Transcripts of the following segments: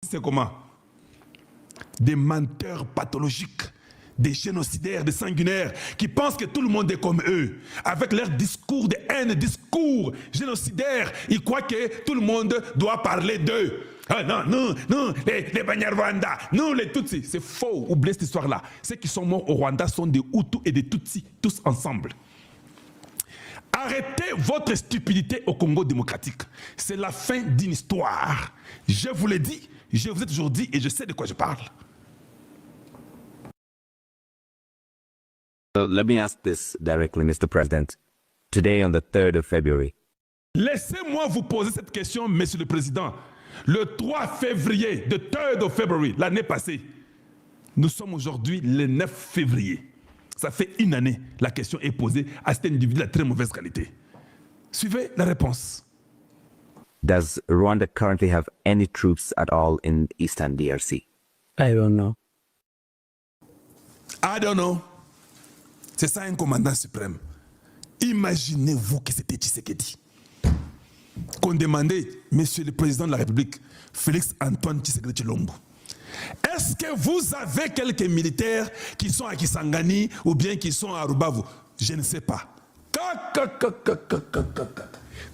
C'est comment? Des menteurs pathologiques, des génocidaires, des sanguinaires qui pensent que tout le monde est comme eux. Avec leur discours de haine, discours génocidaires, ils croient que tout le monde doit parler d'eux. Ah non, non, non, les Banyarwanda, non, les Tutsis. C'est faux, oubliez cette histoire-là. Ceux qui sont morts au Rwanda sont des Hutus et des Tutsis, tous ensemble. Arrêtez votre stupidité au Congo démocratique. C'est la fin d'une histoire. Je vous l'ai dit, je vous ai toujours dit et je sais de quoi je parle. Let me ask this directly, Mr. President. Today, on the 3rd of February. Laissez-moi vous poser cette question, Monsieur le Président. Le 3 février, the 3rd of February, l'année passée, nous sommes aujourd'hui le 9 février. Ça fait une année, la question est posée à cet individu de très mauvaise qualité. Suivez la réponse. Does Rwanda currently have any troops at all in Eastern DRC? I don't know. I don't know. C'est ça un commandant suprême. Imaginez-vous que c'était Tshisekedi. Qu'on demandait, Monsieur le Président de la République, Félix Antoine Tshisekedi Tshilombo, est-ce que vous avez quelques militaires qui sont à Kisangani ou bien qui sont à Rubavu? Je ne sais pas.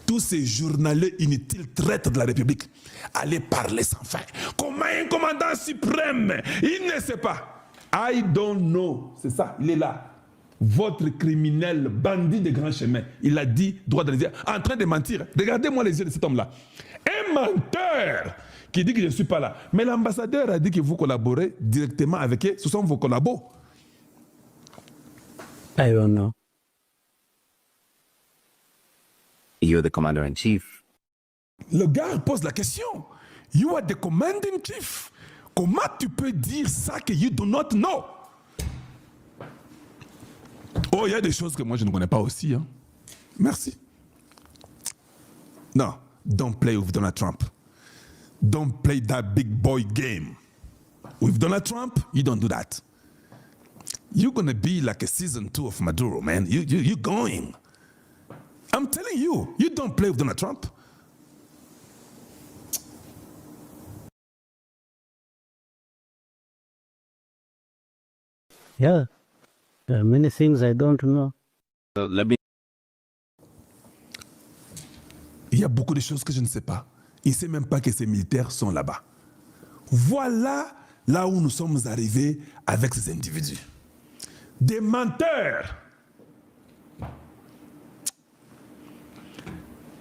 Tous ces journalistes inutiles traîtres de la République allaient parler sans fin. Comment un commandant suprême? Il ne sait pas. I don't know. C'est ça, il est là. Votre criminel, bandit de grand chemin, il a dit, droit de le dire, en train de mentir. Regardez-moi les yeux de cet homme-là. Un menteur qui dit que je ne suis pas là. Mais l'ambassadeur a dit que vous collaborez directement avec eux. Ce sont vos collabos. I don't know. You're the commander-in-chief. Le gars pose la question. You are the commanding chief. Comment tu peux dire ça que you do not know? Oh, il y a des choses que moi je ne connais pas aussi. Hein. Merci. Non, don't play with Donald Trump. Don't play that big boy game. With Donald Trump, you don't do that. You're going to be like a season 2 of Maduro, man. You're going. I'm telling you, you don't play with Donald Trump. Yeah. There are many things I don't know. Let me. Il y a beaucoup de choses que je ne sais pas. Il ne sait même pas que ces militaires sont là-bas. Voilà là où nous sommes arrivés avec ces individus. Des menteurs.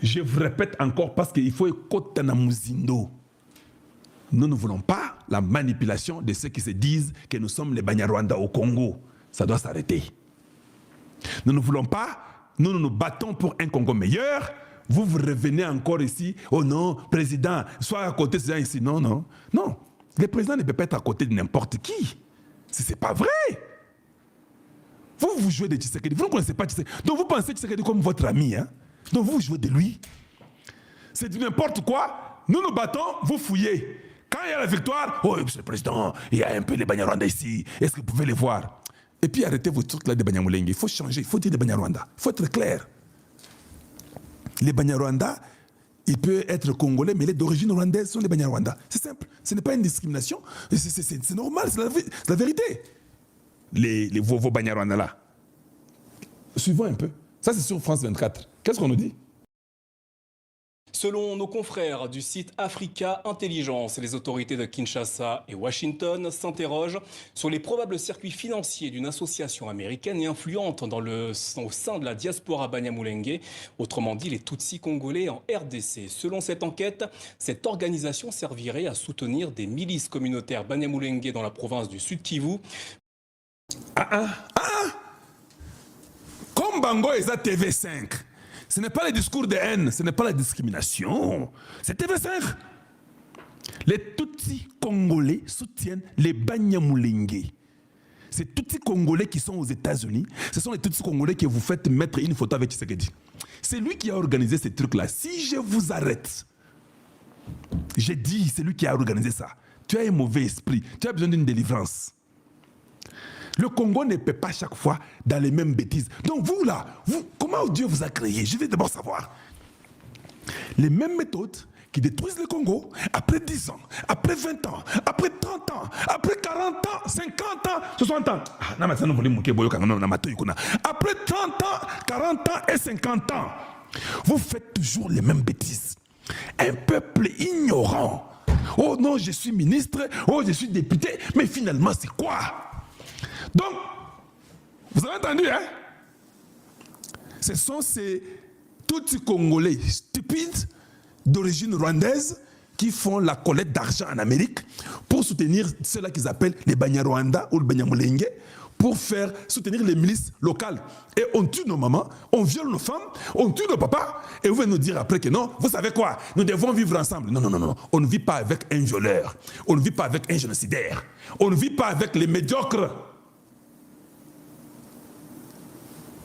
Je vous répète encore parce qu'il faut écouter Namuzindo. Nous ne voulons pas la manipulation de ceux qui se disent que nous sommes les Banyarwanda au Congo. Ça doit s'arrêter. Nous ne voulons pas, nous nous battons pour un Congo meilleur. Vous revenez encore ici, oh non, président, sois à côté de ces gens ici. Non, non, non. Le président ne peut pas être à côté de n'importe qui. Ce n'est pas vrai. Vous jouez de Tshisekedi, vous ne connaissez pas Tshisekedi. Donc vous pensez Tshisekedi comme votre ami. Hein? Donc vous jouez de lui. C'est du n'importe quoi. Nous nous battons, vous fouillez. Quand il y a la victoire, oh, monsieur le président, il y a un peu les Banyarwanda ici. Est-ce que vous pouvez les voir? Et puis arrêtez vos trucs là de Banyamulenge. Il faut changer, il faut dire des Banyarwanda. Il faut être clair. Les Banyarwanda, il peut être congolais, mais les d'origine rwandaise sont les Banyarwanda. C'est simple. Ce n'est pas une discrimination. C'est normal, c'est la vérité. Vos Banyarwanda là. Suivons un peu. Ça, c'est sur France 24. Qu'est-ce qu'on nous dit? Selon nos confrères du site Africa Intelligence, les autorités de Kinshasa et Washington s'interrogent sur les probables circuits financiers d'une association américaine et influente au sein de la diaspora Banyamulenge, autrement dit les Tutsis congolais en RDC. Selon cette enquête, cette organisation servirait à soutenir des milices communautaires Banyamulenge dans la province du Sud Kivu. Comme Bango est à TV5. Ce n'est pas le discours de haine, ce n'est pas la discrimination. C'est TV5. Les Tutsis congolais soutiennent les Banyamulenge. Ces Tutsis congolais qui sont aux États-Unis, ce sont les Tutsis congolais que vous faites mettre une photo avec Tshisekedi. C'est lui qui a organisé ces trucs-là. Si je vous arrête, j'ai dit, c'est lui qui a organisé ça. Tu as un mauvais esprit, tu as besoin d'une délivrance. Le Congo ne peut pas chaque fois dans les mêmes bêtises. Donc vous là, comment Dieu vous a créé? Je vais d'abord savoir. Les mêmes méthodes qui détruisent le Congo, après 10 ans, après 20 ans, après 30 ans, après 40 ans, 50 ans, 60 ans. Après 30 ans, 40 ans et 50 ans, vous faites toujours les mêmes bêtises. Un peuple ignorant. Oh non, je suis ministre, oh je suis député, mais finalement c'est quoi? Donc, vous avez entendu, hein? Ce sont ces tout Congolais stupides d'origine rwandaise qui font la collecte d'argent en Amérique pour soutenir ceux-là qu'ils appellent les Banyarwanda ou le Banyamulenge, pour faire soutenir les milices locales. Et on tue nos mamans, on viole nos femmes, on tue nos papas, et vous venez nous dire après que non, vous savez quoi, nous devons vivre ensemble. Non, non, non, non, on ne vit pas avec un violeur, on ne vit pas avec un génocidaire, on ne vit pas avec les médiocres.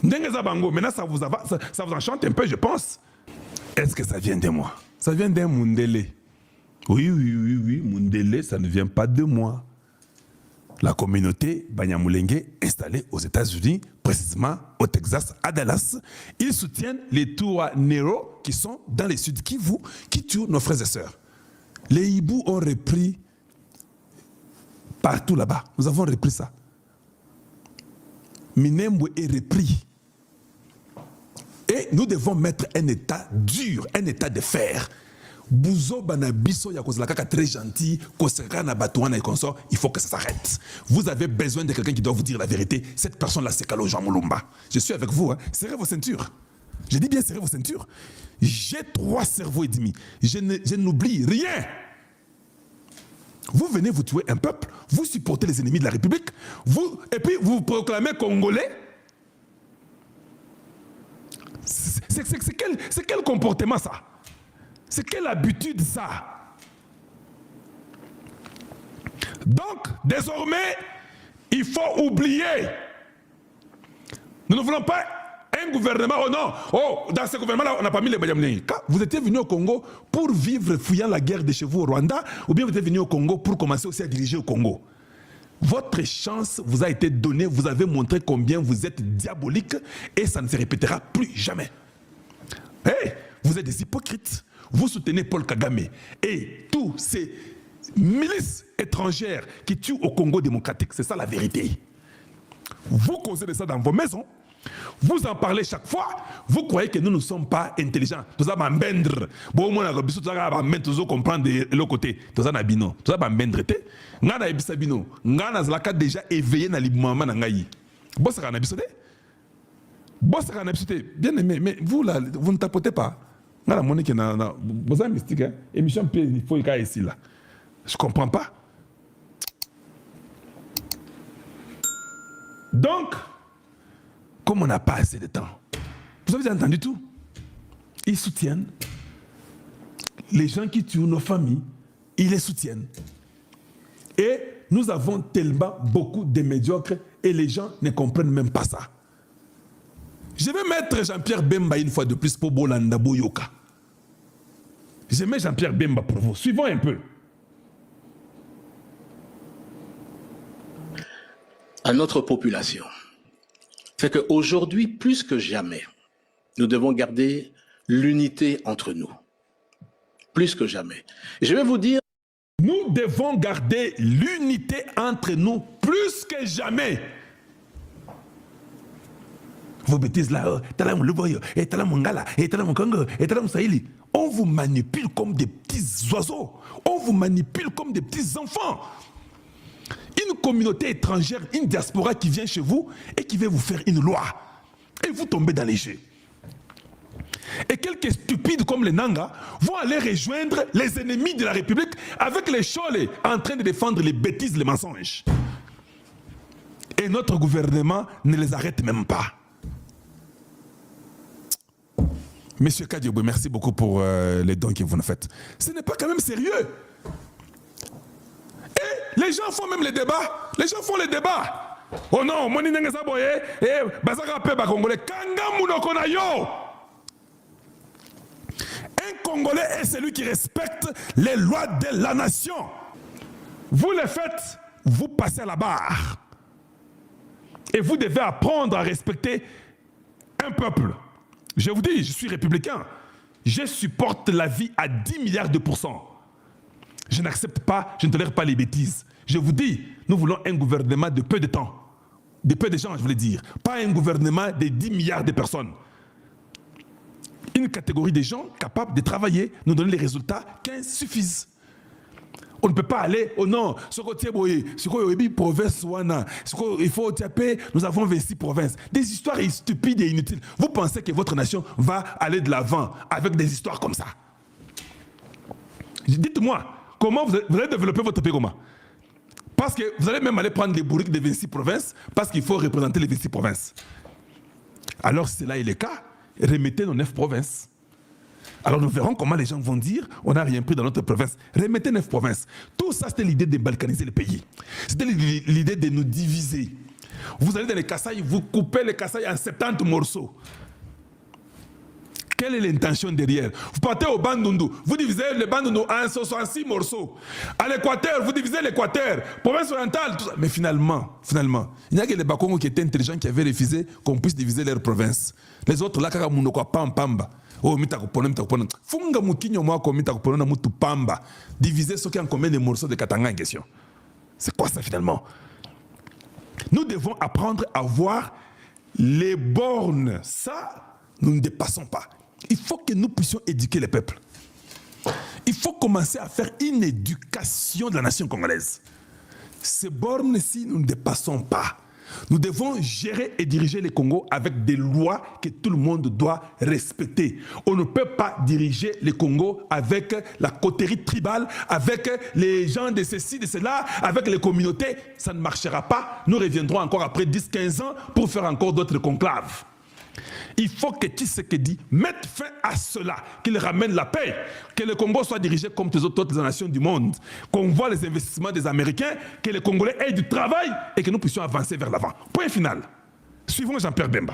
Maintenant, ça vous enchante un peu, je pense. Est-ce que ça vient de moi? Ça vient d'un Mundele. Oui, Mundele, ça ne vient pas de moi. La communauté Banyamulenge installée aux États-Unis, précisément au Texas, à Dallas, ils soutiennent les Touanero qui sont dans les Sud Kivu, qui tuent nos frères et sœurs. Les Hibous ont repris partout là-bas. Nous avons repris ça. Minembwe est repris. Et nous devons mettre un état dur, un état de fer. Bouzo Banabiso Yakozlakaka très gentil, Kosekana Batouana et consort, il faut que ça s'arrête. Vous avez besoin de quelqu'un qui doit vous dire la vérité. Cette personne-là, c'est Kalo Jean Moulumba. Je suis avec vous, hein. Serrez vos ceintures. Je dis bien serrez vos ceintures. J'ai 3 cerveaux et demi. Je n'oublie rien. Vous venez vous tuer un peuple, vous supportez les ennemis de la République, et puis vous vous proclamez Congolais. C'est quel comportement ça? C'est quelle habitude ça? Donc, désormais, il faut oublier. Nous ne voulons pas un gouvernement, oh non, oh, dans ce gouvernement-là, on n'a pas mis les Banyamulenge. Quand vous étiez venu au Congo pour vivre fuyant la guerre de chez vous au Rwanda, ou bien vous êtes venu au Congo pour commencer aussi à diriger au Congo. Votre chance vous a été donnée, vous avez montré combien vous êtes diabolique et ça ne se répétera plus jamais. Hey, vous êtes des hypocrites. Vous soutenez Paul Kagame et tous ces milices étrangères qui tuent au Congo démocratique. C'est ça la vérité. Vous causez de ça dans vos maisons. Vous en parlez chaque fois. Vous croyez que nous ne sommes pas intelligents. Tout ça va m'embendre. Bon, moi, tout ça va m'embendre, comprendre de l'autre côté. Tout ça va m'embendre. Tout ça va m'embendre. Ngana ebisabino. Ngana zlaka déjà éveillé dans l'ibouama nangayi. Boss kana bisode. Boss kana bisode. Bien aimé, mais vous là, vous ne tapotez pas. Ngana monique na bossa mystique. Émission P, il faut y aller ici là. Je comprends pas. Donc, comme on n'a pas assez de temps, vous avez entendu tout. Ils soutiennent les gens qui tuent nos familles, ils les soutiennent. Et nous avons tellement beaucoup de médiocres et les gens ne comprennent même pas ça. Je vais mettre Jean-Pierre Bemba une fois de plus pour Bolanda Boyoka. Je mets Jean-Pierre Bemba pour vous. Suivons un peu. À notre population, c'est qu'aujourd'hui, plus que jamais, nous devons garder l'unité entre nous. Plus que jamais. Et je vais vous dire... Nous devons garder l'unité entre nous plus que jamais. Vos bêtises là, on vous manipule comme des petits oiseaux. On vous manipule comme des petits enfants. Une communauté étrangère, une diaspora qui vient chez vous et qui veut vous faire une loi. Et vous tombez dans les jeux. Et quelques stupides comme les Nanga vont aller rejoindre les ennemis de la République avec les Cholés en train de défendre les bêtises, les mensonges. Et notre gouvernement ne les arrête même pas. Monsieur Kadiobé, merci beaucoup pour les dons que vous nous faites. Ce n'est pas quand même sérieux. Et les gens font même les débats. Les gens font les débats. Oh non, moni nengeza boye, bazaka pe ba Congolais. Kanga munoko na yo. Un Congolais est celui qui respecte les lois de la nation. Vous les faites, vous passez à la barre. Et vous devez apprendre à respecter un peuple. Je vous dis, je suis républicain. Je supporte la vie à 10 milliards de pourcents. Je n'accepte pas, je ne tolère pas les bêtises. Je vous dis, nous voulons un gouvernement de peu de temps. De peu de gens, je voulais dire. Pas un gouvernement de 10 milliards de personnes. Une catégorie de gens capables de travailler, nous donner les résultats qui suffisent. On ne peut pas aller, oh non, ce côté, province, il faut taper, nous avons 26 provinces. Des histoires stupides et inutiles. Vous pensez que votre nation va aller de l'avant avec des histoires comme ça? Dites-moi, comment vous allez développer votre pays comment? Parce que vous allez même aller prendre les bourriques des 26 provinces, parce qu'il faut représenter les 26 provinces. Alors, si cela est le cas, remettez nos 9 provinces. Alors nous verrons comment les gens vont dire on n'a rien pris dans notre province. Remettez 9 provinces. Tout ça, c'était l'idée de balkaniser le pays. C'était l'idée de nous diviser. Vous allez dans les Kasaï, vous coupez les Kasaï en 70 morceaux. Quelle est l'intention derrière? Vous partez au Bandundu, vous divisez le Bandundu en 66 morceaux. À l'Équateur, vous divisez l'Équateur. Province orientale, tout ça. Mais finalement, il n'y a que les Bakongos qui étaient intelligents qui avaient refusé qu'on puisse diviser leur province. Les autres, là, pamba. Oh, funga mukinyo mwako mitakupona mutu pamba. Diviser ce qui en combien de morceaux de Katanga en question. C'est quoi ça finalement? Nous devons apprendre à voir les bornes. Ça, nous ne dépassons pas. Il faut que nous puissions éduquer les peuples. Il faut commencer à faire une éducation de la nation congolaise. Ces bornes-ci, nous ne dépassons pas. Nous devons gérer et diriger le Congo avec des lois que tout le monde doit respecter. On ne peut pas diriger le Congo avec la coterie tribale, avec les gens de ceci, de cela, avec les communautés. Ça ne marchera pas. Nous reviendrons encore après 10-15 ans pour faire encore d'autres conclaves. Il faut que Tshisekedi mette fin à cela, qu'il ramène la paix, que le Congo soit dirigé comme les autres nations du monde, qu'on voit les investissements des Américains, que les Congolais aient du travail et que nous puissions avancer vers l'avant. Point final. Suivons Jean-Pierre Bemba.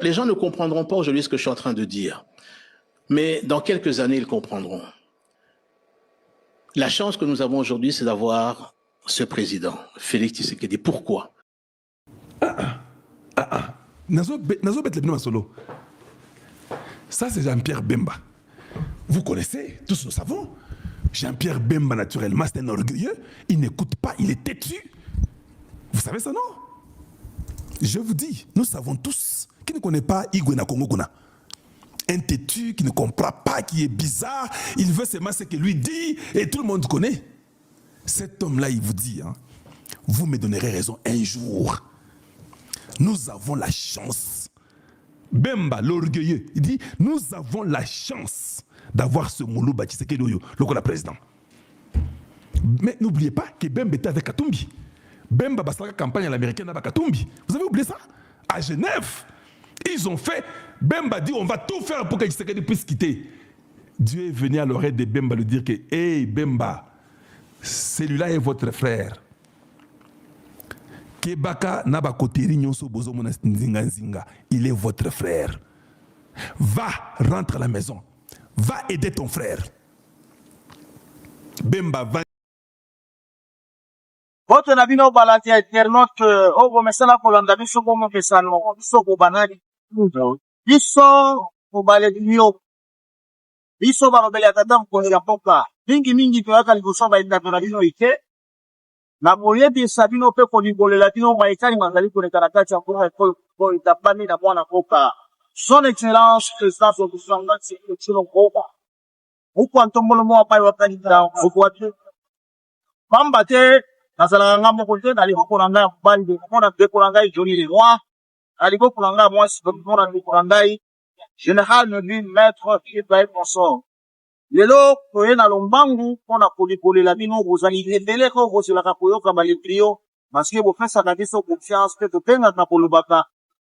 Les gens ne comprendront pas aujourd'hui ce que je suis en train de dire, mais dans quelques années, ils comprendront. La chance que nous avons aujourd'hui, c'est d'avoir ce président, Félix Tshisekedi. Pourquoi? Ça, c'est Jean-Pierre Bemba. Vous connaissez, tous nous savons. Jean-Pierre Bemba, naturellement, c'est un orgueilleux. Il n'écoute pas, il est têtu. Vous savez ça, non? Je vous dis, nous savons tous qui ne connaît pas Igwena Kongo-Kuna. Un têtu qui ne comprend pas, qui est bizarre. Il veut seulement ce que lui dit et tout le monde connaît. Cet homme-là, il vous dit, hein, vous me donnerez raison un jour. Nous avons la chance. Bemba, l'orgueilleux, il dit, nous avons la chance d'avoir ce Moulouba Tshisekedi le président. Mais n'oubliez pas que Bemba était avec Katumbi. Bemba a la campagne à l'américaine avec Katumbi. Vous avez oublié ça? À Genève, ils ont fait, Bemba dit, on va tout faire pour que Tshisekedi puisse quitter. Dieu est venu à l'oreille de Bemba lui dire que, hey Bemba, celui-là est votre frère. Kebaka Nabakoteri Nyonso Bozo Nzinga Nzinga, il est votre frère. Va, rentre à la maison. Va aider ton frère. Bemba va. Votre nabino balati internaute ogo mesala kolanda biso bomo pesano biso ko banani biso ko baledinyo biso barobele atata ko ya poka mingi to yaka liboso ba inda to nabino ike na boyebi sabino pe ko ligolela tino ba ikani mangali ko nekana cha ko itapani na mwana poka son excellence président de l'Assemblée c'est tino poka uko antombolo mo apa yo kanida uko atu pambate nazala nga moko te nali kokolanga bande mona dekolanga joli le roi ali kokolanga moi mona dekolanga général ne lui maître Ibrahim Consort lelo koyena lombangu mona kolikolela bino bozali lebele ko bozela koyoka baliprio parce que bofesa na biso confiance pe to penga na kolobaka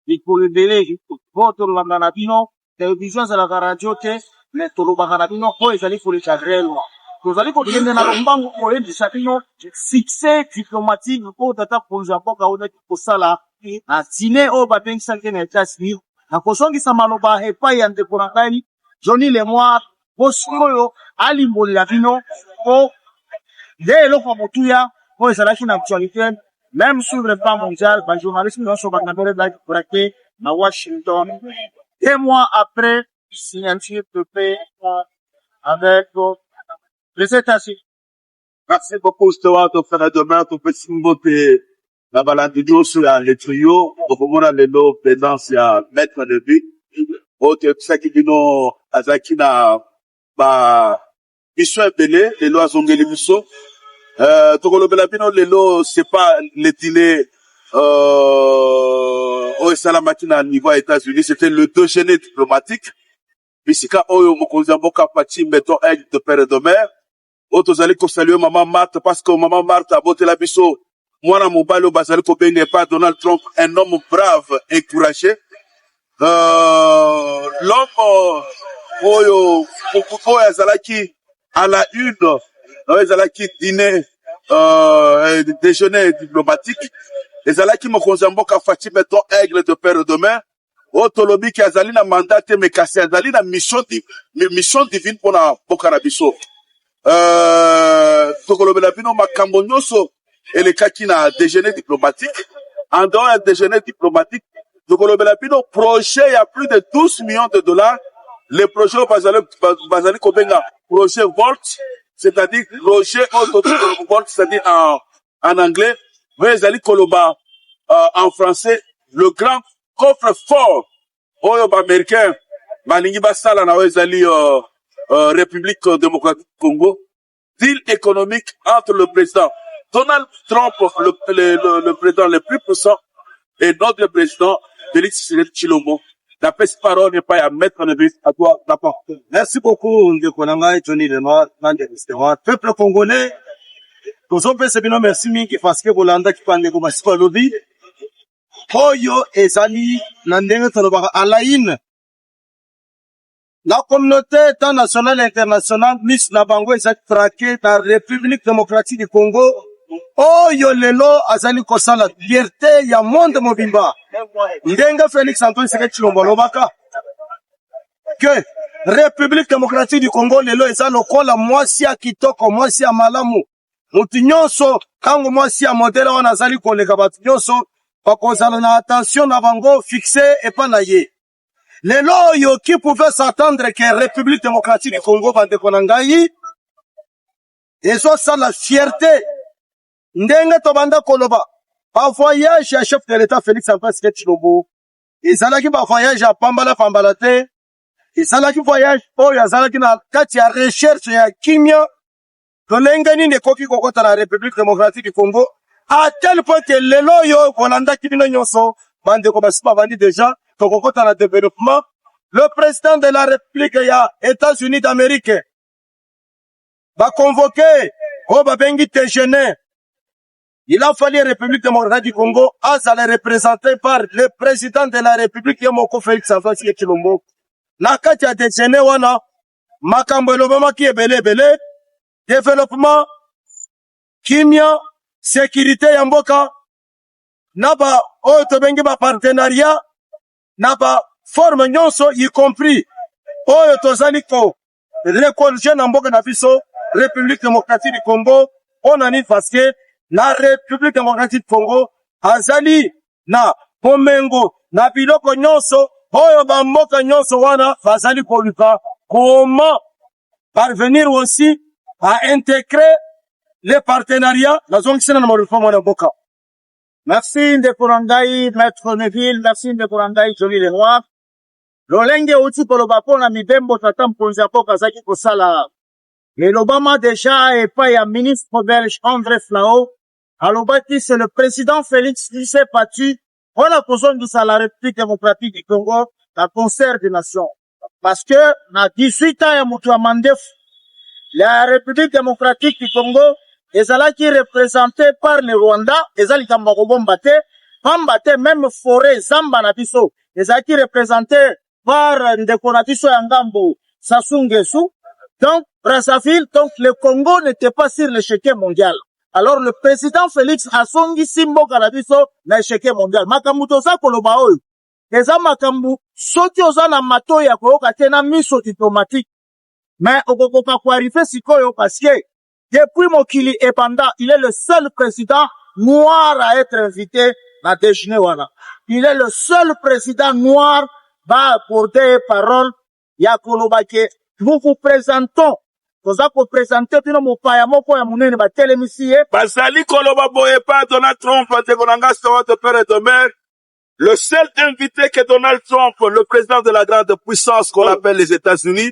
likolebele votre landa na bino télévision za la radio te mais tolobaka na bino ko ezali koleka grelo tozali kokende na lombangu koyebisa bino succès diplomatique po tata konza mboka oyo kosala na tine oyo babengisaki na États-Unis na kosongisa maloba epai ya ndeko na ngai Johnny Lemoire oyo alimbolela bino po nde eloko motuya po ezalaki na actualité même sur le plan mondial bajournaliste nyonso bakambele blaki korake na Washington 2 mois après signature de paix avec les États-Unis. Merci beaucoup, Stewart, au frère demain, ton petit mbote, la balade sur le trio, au moment de l'eau, présence, il y a maître de but. Autre, ça qui dit non, Azaki na, mission belé, les lois ont gagné mission. Tokolo Belapino, les lois, c'est pas l'étilé, au Salamakina, niveau États-Unis, c'était le dégéné diplomatique. Bisika, oyo, mokonza, boka, pati, mettons, aigle de père et de mère. Autres allez ko saluer maman Marthe parce que maman Marthe a boté la biso. Moi na mobile bazali ko benge pas Donald Trump, un homme brave et courageux. L'homme oyo azalaki à la une, azalaki dîner déjeuner diplomatique. Ezalaki mokonza mboka Fati Beton aigle de père et de mère. Otolobi ki azali na mandat te me kasi azali na mission divine pour na boka na biso. Tokolobela bino makambo nyonso elekaki na déjeuner diplomatique. En dehors d'un déjeuner diplomatique, tokolobela bino projet, il y a plus de 12 millions de dollars. Les projets bazali kobenga projet Volt, c'est-à-dire projet Volt, c'est-à-dire en anglais, mais zali koloba en français, le grand coffre-fort oyo américain malingi basala na ezali République démocratique du Congo, deal économique entre le président Donald Trump, le président le plus puissant, et notre président Félix Tshilombo. La parole n'est pas à mettre en œuvre, à toi d'apporter. Merci beaucoup, Ndekonanga et Johnny Lenoir, peuple congolais. Tous on peut se dire merci mingi parce que Bolanda qui parle comme ça lobby. Oyo ezali nandenge tolobaka alaine. La communauté internationale et internationale, Miss Nabango, est traquée dans la République démocratique du Congo. Oh, yo lelo, azali kosala, fierté, ya monde mobimba. Ndenga Félix Antoine Tshisekedi Tshilombo lobaka. Que, République démocratique du Congo, lelo, eza lokola mwasi ya kitoko, mwasi ya malamu. Mutu nyonso, kango mwasi ya modele wana azali koleka batu nyonso, bakozala na attention na bango, fixé, et pas na ye. Lelo yo qui pouvait s'attendre que République démocratique du Congo va dékonangaï et soit ça la fierté ndenge tobanda koloba pa voyage ya chef de l'état Félix Antoine Tshilombo ezalaki ba voyage ya pambala te ezalaki voyage oyo azalaki na kati ya recherche ya kimia tolenge nini ekoki kokota na République démocratique du Congo à tel point que lelo yo kolanda kibino nyonso bandeko basi bavandi déjà kokota na développement. Le président de la République ya États-Unis d'Amérique va convoquer Obabengi Tejene. Il a fallu la République démocratique du Congo à aller représenté par le président de la République Yomoko Félix Antoine Tshilombo. Na kati ya Tejene wana makambo elobama ki ebele développement kimia sécurité ya mboka na ba oyo tobengi ba partenariat na ba forme nyonso y compris oyo tozali ko reconnaître na mboka na biso République démocratique du Congo onani parce que na République démocratique du Congo azali na pomengo na biloko nyonso oyo ba mboka nyonso wana bazali koluka comment parvenir aussi à intégrer les partenariats la zone qui na réforme na mboka. Merci Ndekorangai, Maître Neville, merci Ndekorangai, Johnny Lenoir. Lolenge uti koloba pona mibembo tata mponzi apo kazaki kosala. Mais l'Obama déjà est pas un ministre belge André Flao. Alobaki c'est le président Félix qui s'est battu pour la cause de la République démocratique du Congo, la concert des nations. Parce que, na 18 ans ya mutu ya mandef, la République démocratique du Congo, ezalaki représenté par le Rwanda, ezali kamba kobombate, pambate même forêt zamba na biso, ezalaki représenté par Ndekonatiso ya Ngambo, Sassou Nguesso. Donc, Brazzaville, donc le Congo n'était pas sur l'échiquier mondial. Alors le président Félix asongi simbo kalabiso na échiquier mondial. Makambu toza koloba oyo. Eza makambu soki oza na mato ya koyoka te na miso diplomatique. Mais okokoka kwarife sikoyo parce que depuis mokili epanda, il est le seul président noir à être invité na déjeuner wana. Il est le seul président noir va porter parole ya kolobake nous vous présentons toza ko présenter bino mopaya moko ya munene batelemisi ye bazali koloba boye pa Donald Trump ndeko na nga Stewart père et de mère. Le seul invité que Donald Trump, le président de la grande puissance qu'on appelle les États-Unis,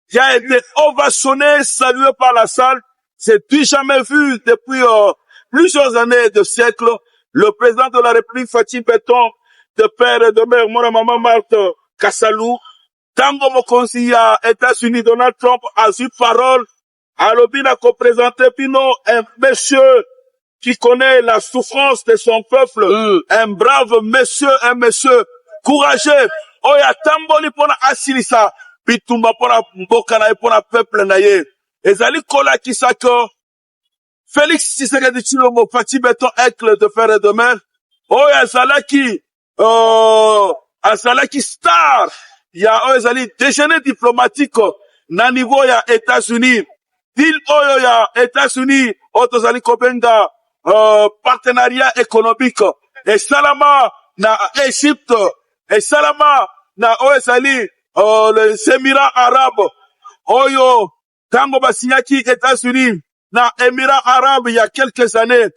qui a été ovationné, salué par la salle, c'est du jamais vu depuis plusieurs années, de siècles. Le président de la République, Fatih Béton, de père et de mère, mon maman Marthe Kassalou, Tango Mokonzi à États-Unis, Donald Trump a eu parole, à l'obina qu'on présentait Pino, un monsieur qui connaît la souffrance de son peuple, un brave monsieur, un monsieur courageux. Oya tamboli pona asilisa, pitumba pona mboka na pona peuple na ye. Ezali kola kisako, Félix Tshisekedi Tshilombo, Fatih Béton, Aigle de fer et de mer. Oya azalaki star. Ya ezali déjeuner diplomatique na niveau ya États-Unis. Dil oyo ya États-Unis, otozali kobenga partenariat économique et salama na Égypte et salama na oesali les Émirats arabes oyo tango basinyaki États-Unis na Émirats arabes il y a quelques années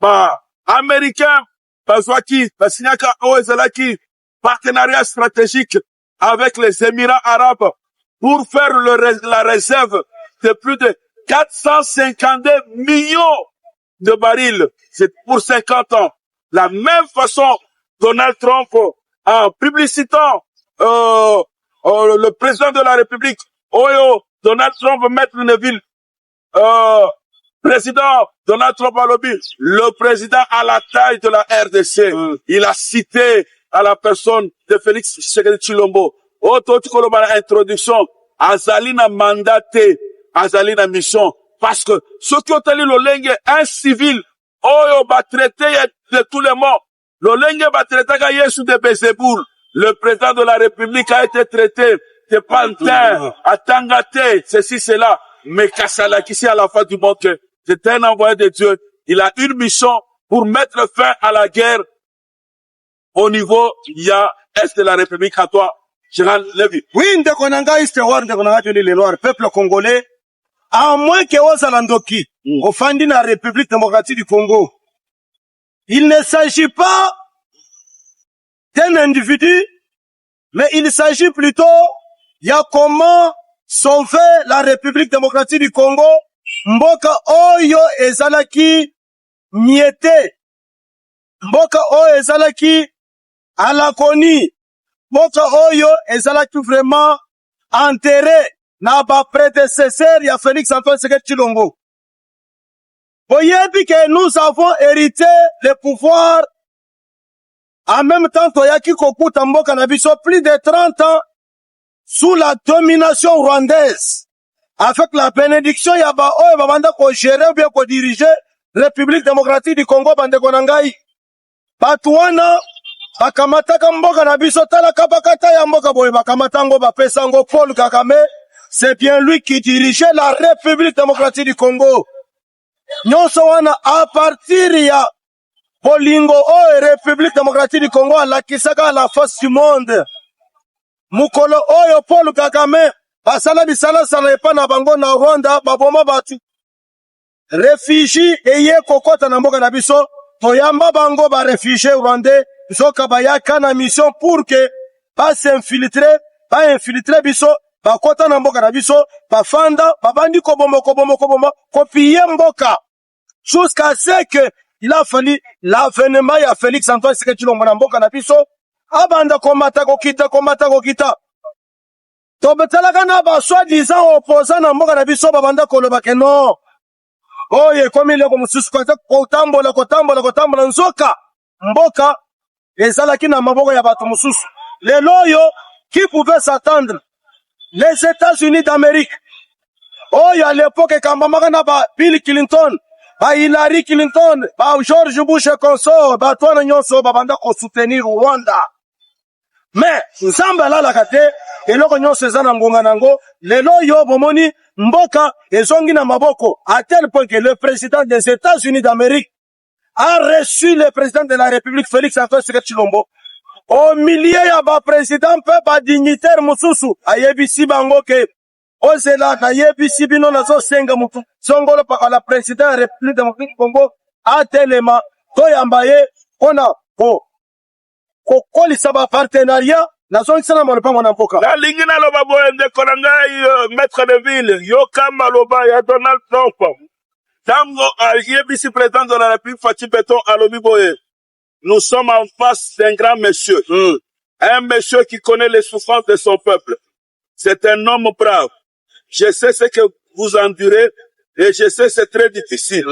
ba américain bazwaki basinyaka oesalaki partenariat stratégique avec les Émirats arabes pour faire la réserve de plus de 452 millions de barils, c'est pour 50 ans. La même façon, Donald Trump, en publicitant le président de la République, Donald Trump, Maître Neville, président Donald Trump à lobby, le président à la taille de la RDC, il a cité à la personne de Félix Tshisekedi Tshilombo. Introduction, Azalina mandaté, Azalina mission. Parce que ceux qui ont allé le lengue, un civil, va traiter de tous les morts. Le lengue va traiter Yesu de Bézéboul. Le président de la République a été traité de pantin, à Tangate, ceci, cela. Mais Kassala, qui c'est à la fin du monde, c'est un envoyé de Dieu. Il a une mission pour mettre fin à la guerre au niveau, il y a Est de la République à toi, Gérald Lévy. Oui, ndeko nanga Istewar, ndeko nanga Johnny Leloir, peuple congolais, à moins que Ozalandoki, au fandi de la République démocratique du Congo, il ne s'agit pas d'un individu, mais il s'agit plutôt, il y a comment sauver la République démocratique du Congo, mboka oyo ezalaki miete, mboka oyo ezalaki alakoni, mboka oyo ezalaki vraiment enterré na ba prédécesseur ya Félix Antoine Tshisekedi Tshilombo. Voyez que nous avons hérité le pouvoir en même temps toyaki kokuta mboka na biso plus de 30 ans sous la domination rwandaise avec la bénédiction ya ba oyo babanda ko gérer ou bien ko diriger République démocratique du Congo bandeko na ngai. Batu wana bakamataka mboka na biso tala kabakata ya mboka boye bakamatango bapesango Paul Kagame. C'est bien lui qui dirigeait la République démocratique du Congo. Nyonso wana à partir ya Bolingo République démocratique du Congo alakisaka à la face du monde. Mukolo oyo Paul Kagame basala bisala sala epa na bango na Rwanda baboma batu. Réfugiés eye kokota na mboka na biso toyamba bango ba réfugiés rwandais soka bayaka na mission pour que pas s'infiltrer biso bakota na mboka na biso bafanda babandi kobomba kopiye mboka jusqu'à ce que il a fallu l'avènement ya Félix Antoine Tshisekedi Tshilombo na mboka na biso abanda komata kokita to betalaka na ba soi-disant opposant na mboka na biso babanda koloba ke non oye komi leko mususu kotambola nzoka mboka ezalaki na maboko ya bato mususu lelo yo qui pouvait s'attendre les États-Unis d'Amérique oyo à l'époque kambamaka na ba Bill Clinton ba Hillary Clinton ba George Bush consort ba twana nyonso babanda ko soutenir Rwanda mais nzambe alalaka te eloko nyonso eza na ngonga nango lelo yo bomoni mboka ezongi na maboko à tel point que le président des États-Unis d'Amérique a reçu le président de la République Félix Antoine Tshisekedi Tshilombo au milieu ya ba président pe ba dignitaire mususu ayebisi bango ke ozela na yebisi bino nazo senga mutu songolo pa la président République démocratique Congo atelema toyamba ye ona kokolisa ba partenariat nazongisa na malopango na mboka nalingi naloba boye ndeko na ngai maître de ville yoka maloba ya Donald Trump tango ayebisi président de la République Fatou Beton alobi boye. Nous sommes en face d'un grand monsieur. Un monsieur qui connaît les souffrances de son peuple. C'est un homme brave. Je sais ce que vous endurez et je sais c'est très difficile.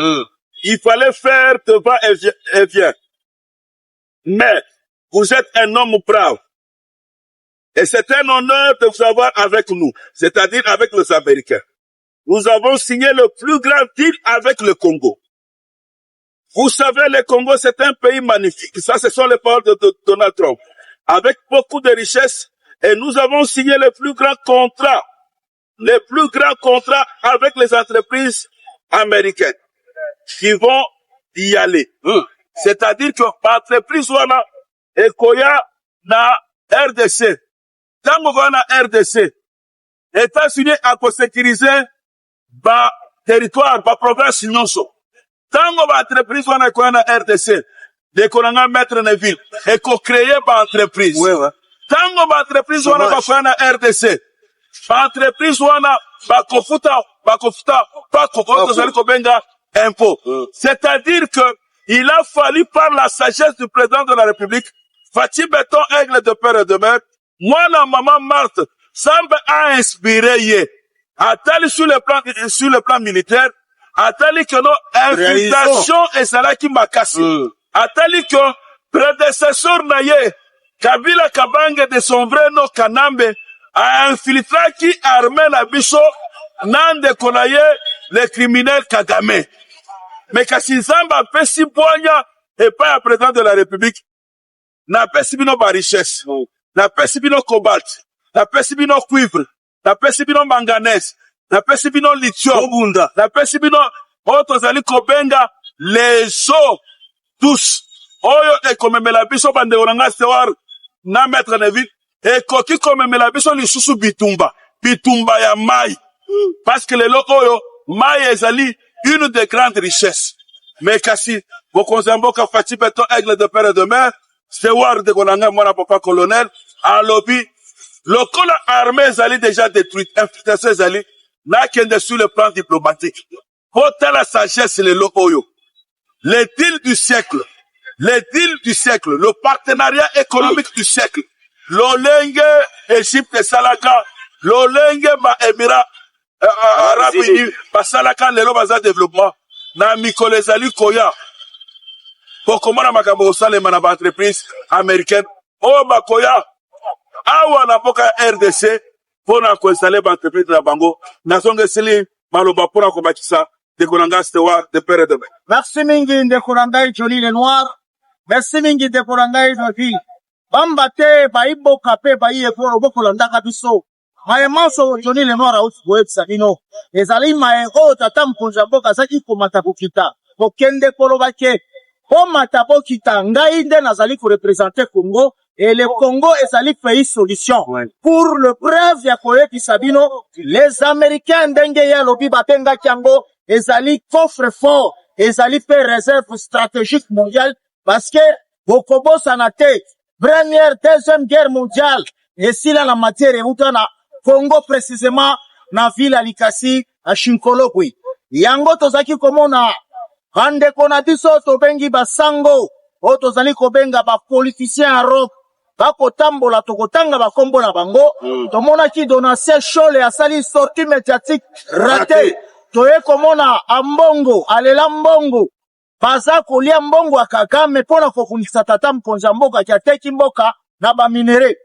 Il fallait faire de va et vient. Mais vous êtes un homme brave. Et c'est un honneur de vous avoir avec nous, c'est-à-dire avec les Américains. Nous avons signé le plus grand deal avec le Congo. Vous savez, le Congo, c'est un pays magnifique. Ça, ce sont les paroles de Donald Trump. Avec beaucoup de richesses. Et nous avons signé le plus grand contrat avec les entreprises américaines qui vont y aller. C'est-à-dire que l'entreprise wana ekoya na RDC. Tango wana RDC, États-Unis a sécurisé ba territoire, ba province nyonso. Tango ba entreprise wana ekoya na RDC, dekolanga mettre na ville, eko créer ba entreprise. Tango ba entreprise wana ba koya na RDC, ba entreprise wana ba kofuta pa kokoto zali kobenga impôt. C'est-à-dire que il a fallu par la sagesse du président de la République, Fatou Beton aigle de père et de mère, moi la maman Marthe, semble a inspiré yé. Atali sur le plan militaire, atali que nos infiltrations et cela qui m'a cassé. Atali que prédécesseur naye, Kabila Kabange de son vrai nom Kanambe, a infiltré qui armé la biso, nande konaye, les criminels Kagame. Mais kasi Zamba pesi boanya, et pas à président de la République, na pesi bino ba richesse, na pesi bino cobalt, na pesi bino cuivre, na pesi bino manganèse, na pesi bino lithium, na pesi bino otozali kobenga les eaux tous. Oyo ekomemela biso bande oranga sewar na maître de ville ekoki komemela biso lisusu bitumba ya mai parce que le loko oyo mai ezali une des grandes richesses. Mais kasi bokonzamboka Fatou Beton aigle de père et de mère sewar de kolanga mwana papa colonel alobi lokola armée ezali déjà détruite infiltration ezali na kende sur le plan diplomatique pour la sagesse le loko oyo le deal du siècle, le partenariat économique du siècle, l'olenge Égypte salaka, l'olenge ba Émirats Arabes Unis, ba salaka lelo baza développement, na mikolo ezali koya, pour comment na makambo osalema na ba entreprise américaine, o ba koya, awa na poka RDC, pour na ko installer ba entreprise na bango, na songe sili maloba pour na ko bakisa, de Konanga Stewart, de père et de mère. Merci mingi de Konanga Jolie le Noir. Merci mingi de Konanga Jolie. Bambate, baibo kape, baie foro, boko landaka biso. Maemanso Jolie le Noir out web sabino. Ezali maero tatam konjamboka zaki komata bokita. Bokende kolobake. Komata bokita, ngai nde nazali ko représenter Congo. Et le Congo ezali pays solution. Pour le preuve ya koyeki sabino, les Américains ndenge ya lobi batenga kiango. Ezali coffre fort, ezali fait réserve stratégique mondiale, parce que Bokobo sanate, première, deuxième guerre mondiale, et si là la matière est na Congo précisément, na ville à Likasi, à Shinkolokwi. Yango tozaki komona, hande konabiso tobengi basango, o tozali kobenga ba politiciens à rock, bako tambola tokotanga ba kombo na bango, tomona ki donation chole asali sortie médiatique ratée. Toye komona ambongo, alela mbongo, baza kolia mbongo akakame pona kokunisa tata mkonza mboka kia teki mboka na ba minere.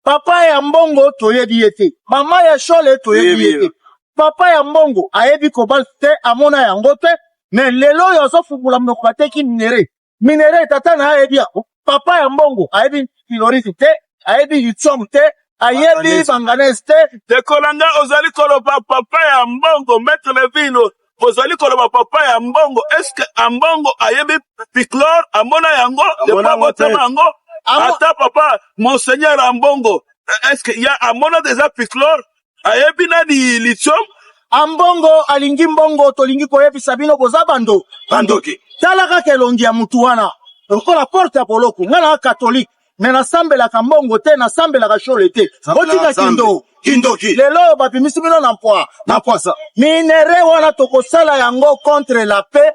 Papa ya mbongo toye biyete, mama ya shole toye biyete. Papa ya mbongo ayebi kobalte amona ya ngote, ne lelo yoso fubula mnoko teki minere. Minere tata na ayebi ya, papa ya mbongo ayebi kilorisi te, ayebi lithium te, ayebi manganèse te. De Kolanga ozali koloba papa ya mbongo maître le vino ozali koloba papa ya mbongo est-ce que ambongo ayebi piclor amona yango de pas botema yango Attends, papa, Monseigneur Ambongo, est-ce qu'il y a un mono déjà picolore? Ayebina di lithium? Ambongo, alingi mbongo, tolingi koyebi sabino boza bando. Bandoki. Talaka kelongi ya mutuana. Lokola porte ya poloko. Ngana catholique. Mais na sambela ka mbongo te, na sambela ka shole te. Botika kindo. Kindoki. Lelo bapimisi bino na mpoa. Na kwasa. Minere wana tokosala yango contre la paix.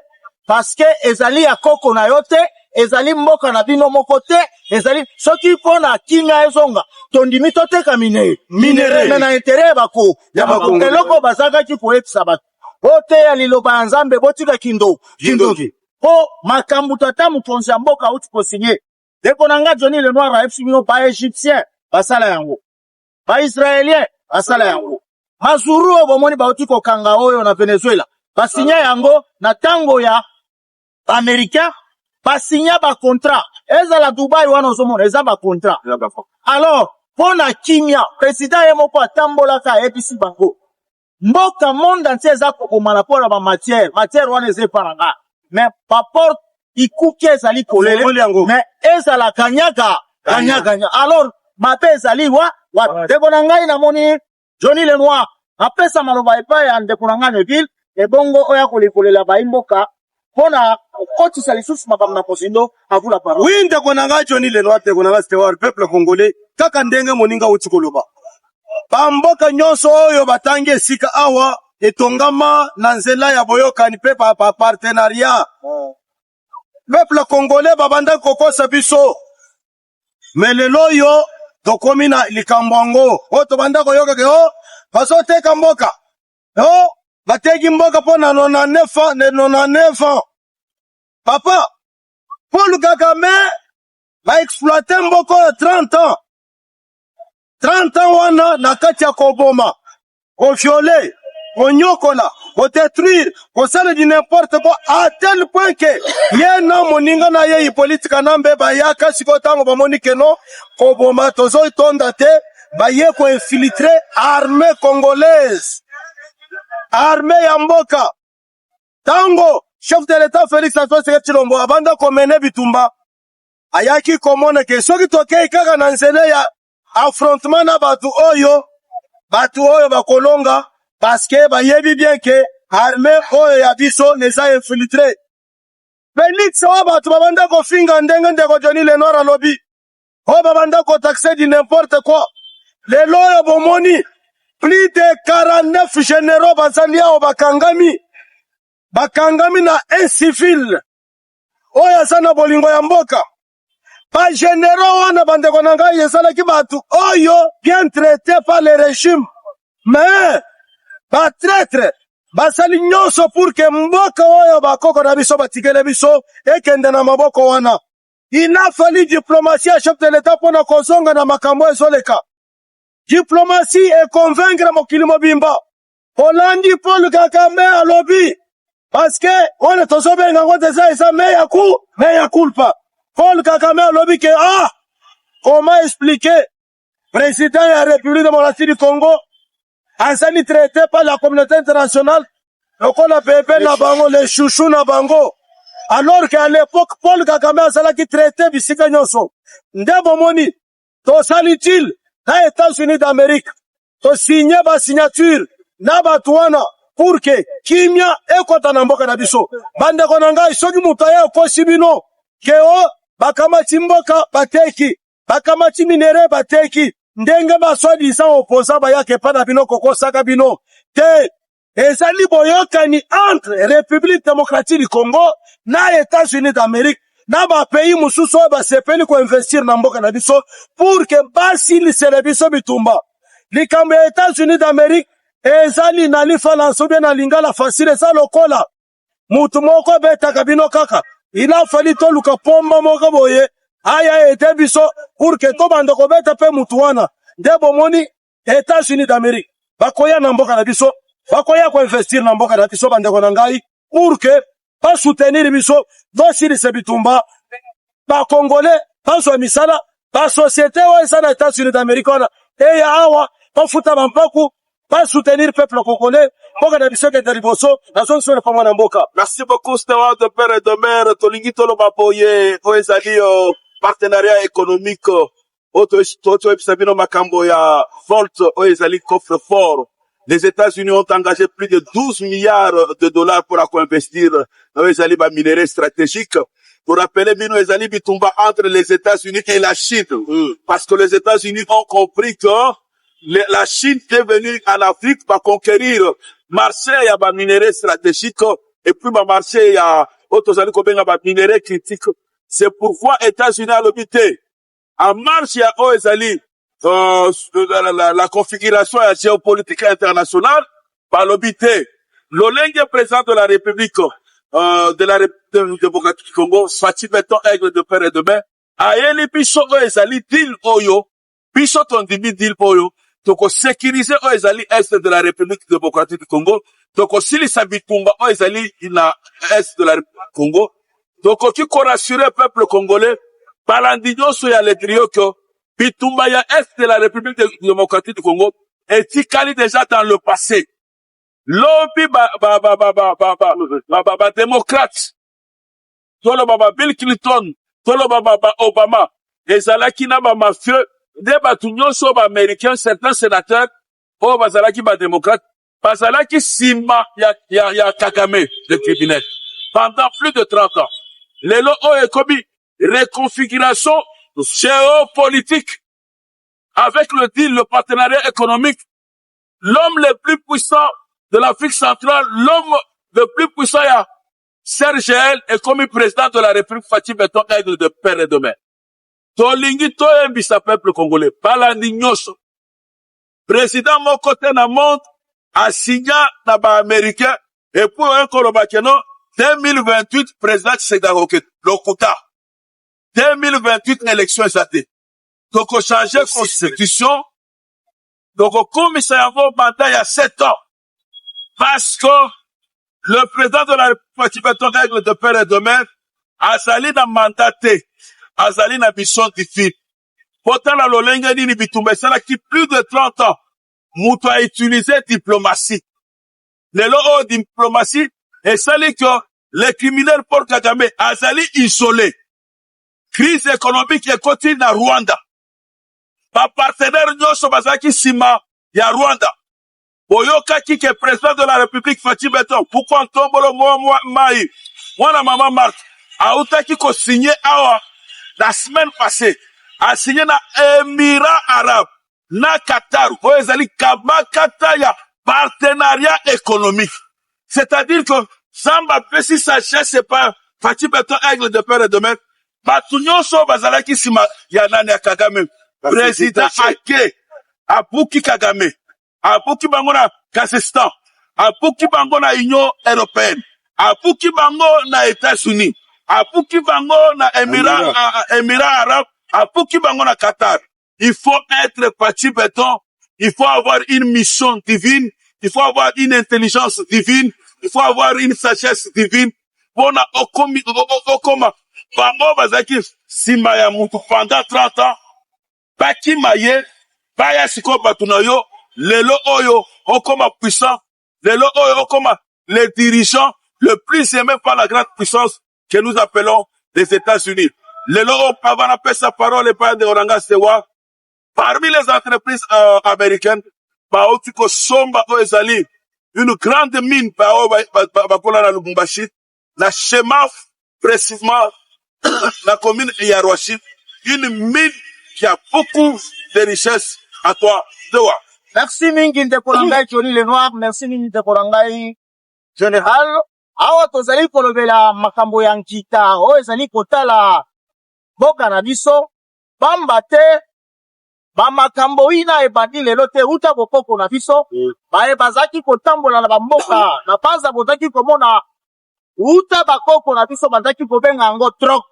Parce que ezali ya koko na yote. Ezali mboka na bino moko te. Ezali, soki pona kinga ezonga. Tondimi toteka minere. Minere. Mena intere bako. Ya bako. Eloko bazaka ki koyepisa bato. Ote ya liloba ya nzambe botika kindo. Kindoki. Po makambu tata mukonzi ya mboka uti kosinye. Deko nanga Johnny le Noir a efsibino ba Égyptien. Basala yango. Ba Israélien. Basala yango. Mazuru obomoni ba uti kokanga oyo na Venezuela. Basinya yango na tango ya Américain. Basinya ba contrat. Eza la Dubai wana ozomona. Eza ba contrat. Alors, pona kimia. Président ye moko atambola ka episi bango. Mboka monde entier eza kokomana pona ba matière. Matière wana eze paranga. Mais pas porte ikuki ezali kolele. Mais ezala kanyaga. Alors, mape ezali wa. Deko na ngai na moni Johnny le Noir. Apesa maloba epa ya ndeko na ngai Neville. Ebongo oya kolekolela ba imboka. Pona koti salisusu makambo na posindo avula parole. Oui, ndeko na ngai Johnny le Noir, ndeko na ngai Stewart, peuple congolais. Kaka ndenge moninga uti koloba. Bamboka nyonso oyo batangi esika awa etongama na nzela ya boyokani pe pa partenariat. Peuple congolais babanda kokosa biso. Mais lelo yo tokomi na likambo yango. O tobanda koyoka ke o bazoteka mboka. O bateki mboka pona 99 ans. Papa, Paul Kagame va exploiter mboka ya 30 ans. 30 ans wana na kati ya koboma. Au violer, au nyokola, au détruire, au sale du n'importe quoi, à tel point que ye na moninga na ye politika na mbeba yaka siko tango ba monike no koboma tozo itonda te ba ye ko infiltrer armée congolaise. Armée ya mboka. Tango chef de l'état Félix Antoine Tshisekedi Tshilombo abanda komene bitumba. Ayaki komona ke soki tokei kaka na nzela ya affrontement na batu oyo bakolonga parce que bayebi bien que armée oyo ya biso neza infiltré. Félix oyo batu babanda kofinga ndenge ndeko Johnny le Noir alobi. Oyo babanda ko taxer di n'importe quoi. Lelo oyo bomoni plus de 49 généraux bazali awo bakangami na un civil oyo aza na bolingo ya mboka. Ba généraux wana bandeko na ngai ezalaki batu oyo bien traité par le régime. Mais ba traître basali nyonso pour que mboka oyo bakoko na biso batikele biso ekende na maboko wana. Il a fallu diplomatie à chef de l'état pona kozonga na makambo ezoleka. Diplomatie et convaincre mokili mobimba. Holandi Paul Kagame alobi. Parce que on est tous benga ngote ça meya culpa. Paul Kagame alobi que comment expliquer président de la République démocratique du Congo azali traité par la communauté internationale lokola bébé na bango les chouchous na bango alors qu'à l'époque Paul Kagame azalaki traité bisika nyonso ndebo moni to salitil na États-Unis d'Amérique to signé ba signature na batuana pour que kimia ekota na mboka na biso bande ko ngai soki mutu aye kosi bino ke o bakamati mboka bateki bakamati minere bateki ndenge baswadi sa opposa bayake pa na bino kokosaka bino te ezali boyokani entre République démocratique du Congo na États-Unis d'Amérique na ba pays mususu ba sepeli ko investir na mboka na biso pour que basi se biso bitumba likambo ya États-Unis d'Amérique ezali na lifalanso bien na lingala facile sa lokola mutu moko beta kabino kaka il a fallu to luka pomba moko boye aya ete biso pour que to bando ko beta pe mutu wana ndebo moni États-Unis d'Amérique bakoya na mboka na biso bakoya ko investir na mboka na biso bande ko na ngai pour que pas soutenir biso dosiri se bitumba ba congolais pas so misala ba société wa sana États-Unis d'Amérique wana e awa pas futa bampaku pas soutenir peuple congolais pour que biso ke deriboso na zone sur le pamana mboka. Merci beaucoup Stewart de père et de mère tolingi tolo baboye ko ezali partenariat économique Sabino Makambo ya Volt ezali coffre fort. Les États-Unis ont engagé plus de 12 milliards de dollars pour investir dans les minéraux stratégiques. Pour rappeler, Bino ezali bitumba entre les États-Unis et la Chine. Parce que les États-Unis ont compris que la Chine est venue en Afrique pour conquérir marché ya ba minéraux stratégiques et puis ba marché ya otozali kobenga ba minéraux critiques. C'est pourquoi États-Unis a l'obité en marche ya ezali la configuration géopolitique internationale par l'obité. L'Olenge président de la République de la République démocratique du Congo, Fatou Beton Aigle de Père et de Mère, a yeli biso ezali deal oyo, biso tondimi deal oyo, toko sécuriser ezali est de la République démocratique du Congo, toko silisa bitumba ezali na est de la République du Congo, toko ki ko rassurer peuple congolais balandinyo so ya letrio que bitumba ya est de la République démocratique du Congo etikali déjà dans le passé. Lobby démocrate, tolo baba Bill Clinton, tolo baba Obama, ezalaki na ba mafieux, de batunyo so ba américains, certains sénateurs, o bazalaki ba démocrate, bazalaki sima ya Kagame, le criminel, pendant plus de 30 ans. Lelo o ekobi reconfiguration géopolitique avec le deal, le partenariat économique. L'homme le plus puissant de l'Afrique centrale, l'homme le plus puissant, Serge est comme président de la République Fatou Beton Aigle de Père et de Mère. Tolingi toyembi sa peuple congolais, balandi nyoso. Président mon côté na monde, a signé na ba américain, et pour un kolobakeno, 2028, président Tshisekedi Lokuta. 2028, élection exatée. Donc, on change la constitution. Donc, on commence à avoir un mandat il y a 7 ans. Parce que le président de la République règle de Père et de Mère a sali na mandaté, a sali na mission difficile. Pourtant, la Lolenga ni bitumbe, c'est là qui plus de 30 ans, Moutou a utilisé diplomatie. Les lois diplomatie, et sali que les criminels pour Kagame a sali isolé. Crise économique et continue na Rwanda. Ba partenaire nyonso bazaki sima ya Rwanda. Boyoka ki ke président de la République Fatou Beton, pourquoi tombolo mai, mwana maman Marthe, autaki ko signé awa, la semaine passée, a signé na Émirats Arabes, na Qatar, ezali kabakata ya partenariat économique. C'est-à-dire que, Samba Pessi Saché, c'est pas Fatou Beton Aigle de Père et de Mère, Batunyoso bazalaki sima ya nani ya Kagame. Président Ake, Apuki Kagame, Apuki bango na Kazakhstan, Apuki bango na Union Européenne, Apuki bango na États-Unis, Apuki bango na Émirats Arabes, Apuki bango na Qatar. Il faut être Fatou Beton, il faut avoir une mission divine, il faut avoir une intelligence divine, il faut avoir une sagesse divine. Bona okoma, bango bazaki sima ya mutu pendant 30 ans, baki maye, baya siko batunayo, lelo oyo, okoma puissant, lelo oyo, okoma les dirigeants, le plus aimé par la grande puissance que nous appelons les États-Unis. Lelo o pavana pesa parole et pas de Oranga Sewa, parmi les entreprises américaines, baotiko somba o ezali, une grande mine, bakola na Lubumbashi, la Chemaf, précisément, la commune Yaroshi, une mine qui a beaucoup de richesses à toi, Dewa. Merci mingi Ndekolangai Johnny Lenoir, merci mingi Ndekolangai Général. Awa tozali kolobela makambo ya nkita, o ezali kotala boka na biso, bamba te, ba makambo ina ebandi lelo te uta bokoko na biso, ba bazaki kotambola na bamboka, na panza bozaki komona uta bakoko na biso bazaki kobenga yango trok.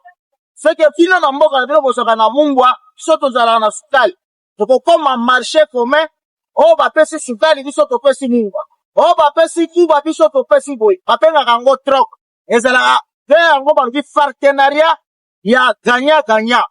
Seke fina na mboka na bino bozoka na mumbwa, biso tozala na sukali. Tokokoma marché commun, o bapesi sukali biso topesi mumbwa. O bapesi kuba biso topesi boy. Bapenga yango trok. Ezala de yango bangi partenariat ya gagnant-gagnant.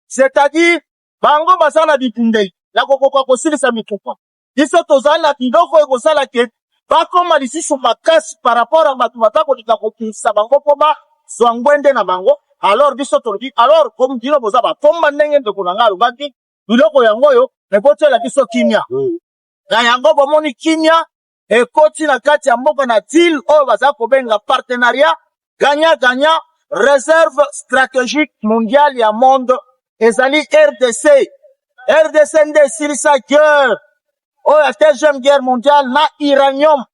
C'est-à-dire bango basala bitundeli. La kokoko kosilisa mitupa. Biso tozala na kidoko ekosala ke bakoma lisusu makasi par rapport à batu batako likakokisa bango po ba zwangwende na bango. alors biso tolobi alors comme dino boza ba pomba ndenge ndeko na nga alobaki biloko yango oyo ekotela biso kimia na yango bomoni kimia ekoti na kati ya mboka na deal oyo baza kobenga partenariat gagnant-gagnant réserve stratégique mondiale ya monde ezali RDC nde esilisa guerre oyo ya deuxième guerre mondiale na uranium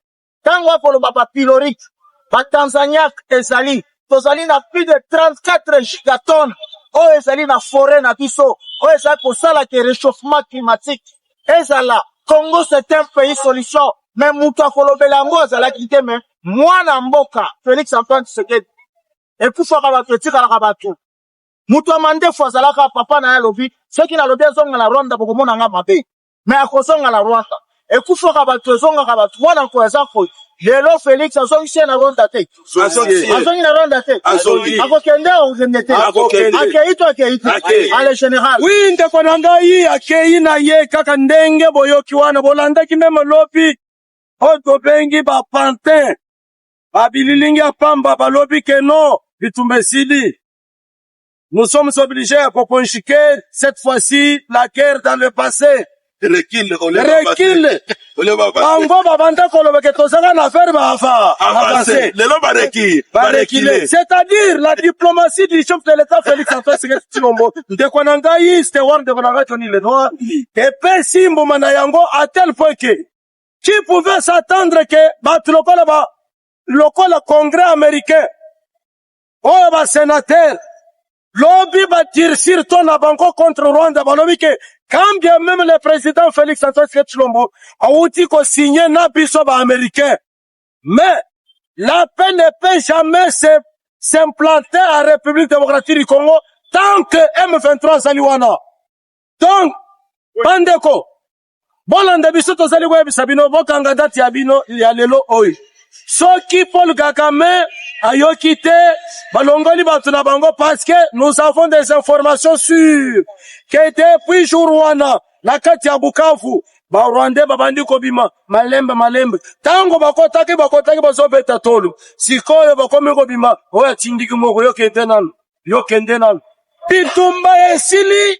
ntango akoloba bapylorique batanzaniak ezali tozali na plus de 34 gigatonnes oyo ezali na forêt na biso oyo ezali kosala ke réchauffement climatique ezala Congo c'est un pays solution mais mutu akolobela yango azalaki te me mwana mboka Félix Antoine Tshisekedi ekufaka bato etikalaka bato mutu amandefu azalaka papa na ye alobi soki nalobi ezonga na Rwanda bokomona nga mabe me akozonga na Rwanda ekufaka bato ezongaka bato mwana nko eza koyi lelo Félix azongisi na Rwanda te azongi na Rwanda te akokende okende te akeito ale général wi ndeko na ngai akei na ye kaka ndenge boyoki wana bolandaki meme lobi oyo tobengi bapantin babililingi ya pamba balobi ke non bitumba esili. Nous sommes obligés à conjuguer cette fois-ci la guerre dans le passé. Recule. Bango babanda koloba ke tozanga na faire avancer. Lelo barekile. C'est-à-dire la diplomatie du chef de l'État Félix Antoine Tshisekedi ndeko na ngai Stewart ndeko na ngai Tony Lenoir epe simbo mana yango à tel point que qui pouvait s'attendre que batu lokola congrès américain oyo ba sénateur lobby va dire sur ton abango contre Rwanda, balobi que quand bien même le président Félix Antoine Tshisekedi a outi ko signer na biso ba américain. Mais la paix ne peut jamais s'implanter en République démocratique du Congo tant que M23 saliwana. Donc, bandeko, bolanda biso to sali kwa bisabino bokanga date ya bino ya lelo oyo. Soki Paul Kagame ayoki te balongoli batu na bango parce que nous avons des informations sûres que depuis jour wana na kati ya Bukavu ba Rwanda babandi kobima malembe tango bakotaki bazobeta tolu sikoyo bakomi kobima oya tindiki moko yokende nanu bitumba esili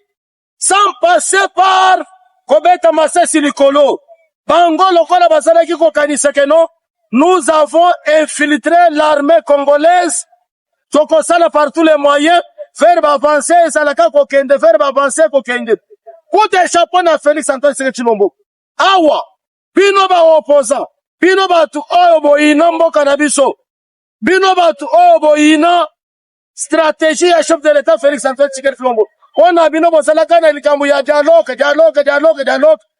sans passer par kobeta masasi likolo bango lokola bazalaki kokanisa ke non. Nous avons infiltré l'armée congolaise, tokosala par tous les moyens, faire avancer, salaka kokende, faire avancer kokende. Pour échapper na Félix Antoine Tshisekedi Tshilombo. Awa, bino ba opposant, bino batu oyo boyina mboka na biso, bino batu oyo boyina stratégie ya chef de l'État Félix Antoine Tshisekedi Tshilombo. On a bino bosalaka na likambo ya dialogue.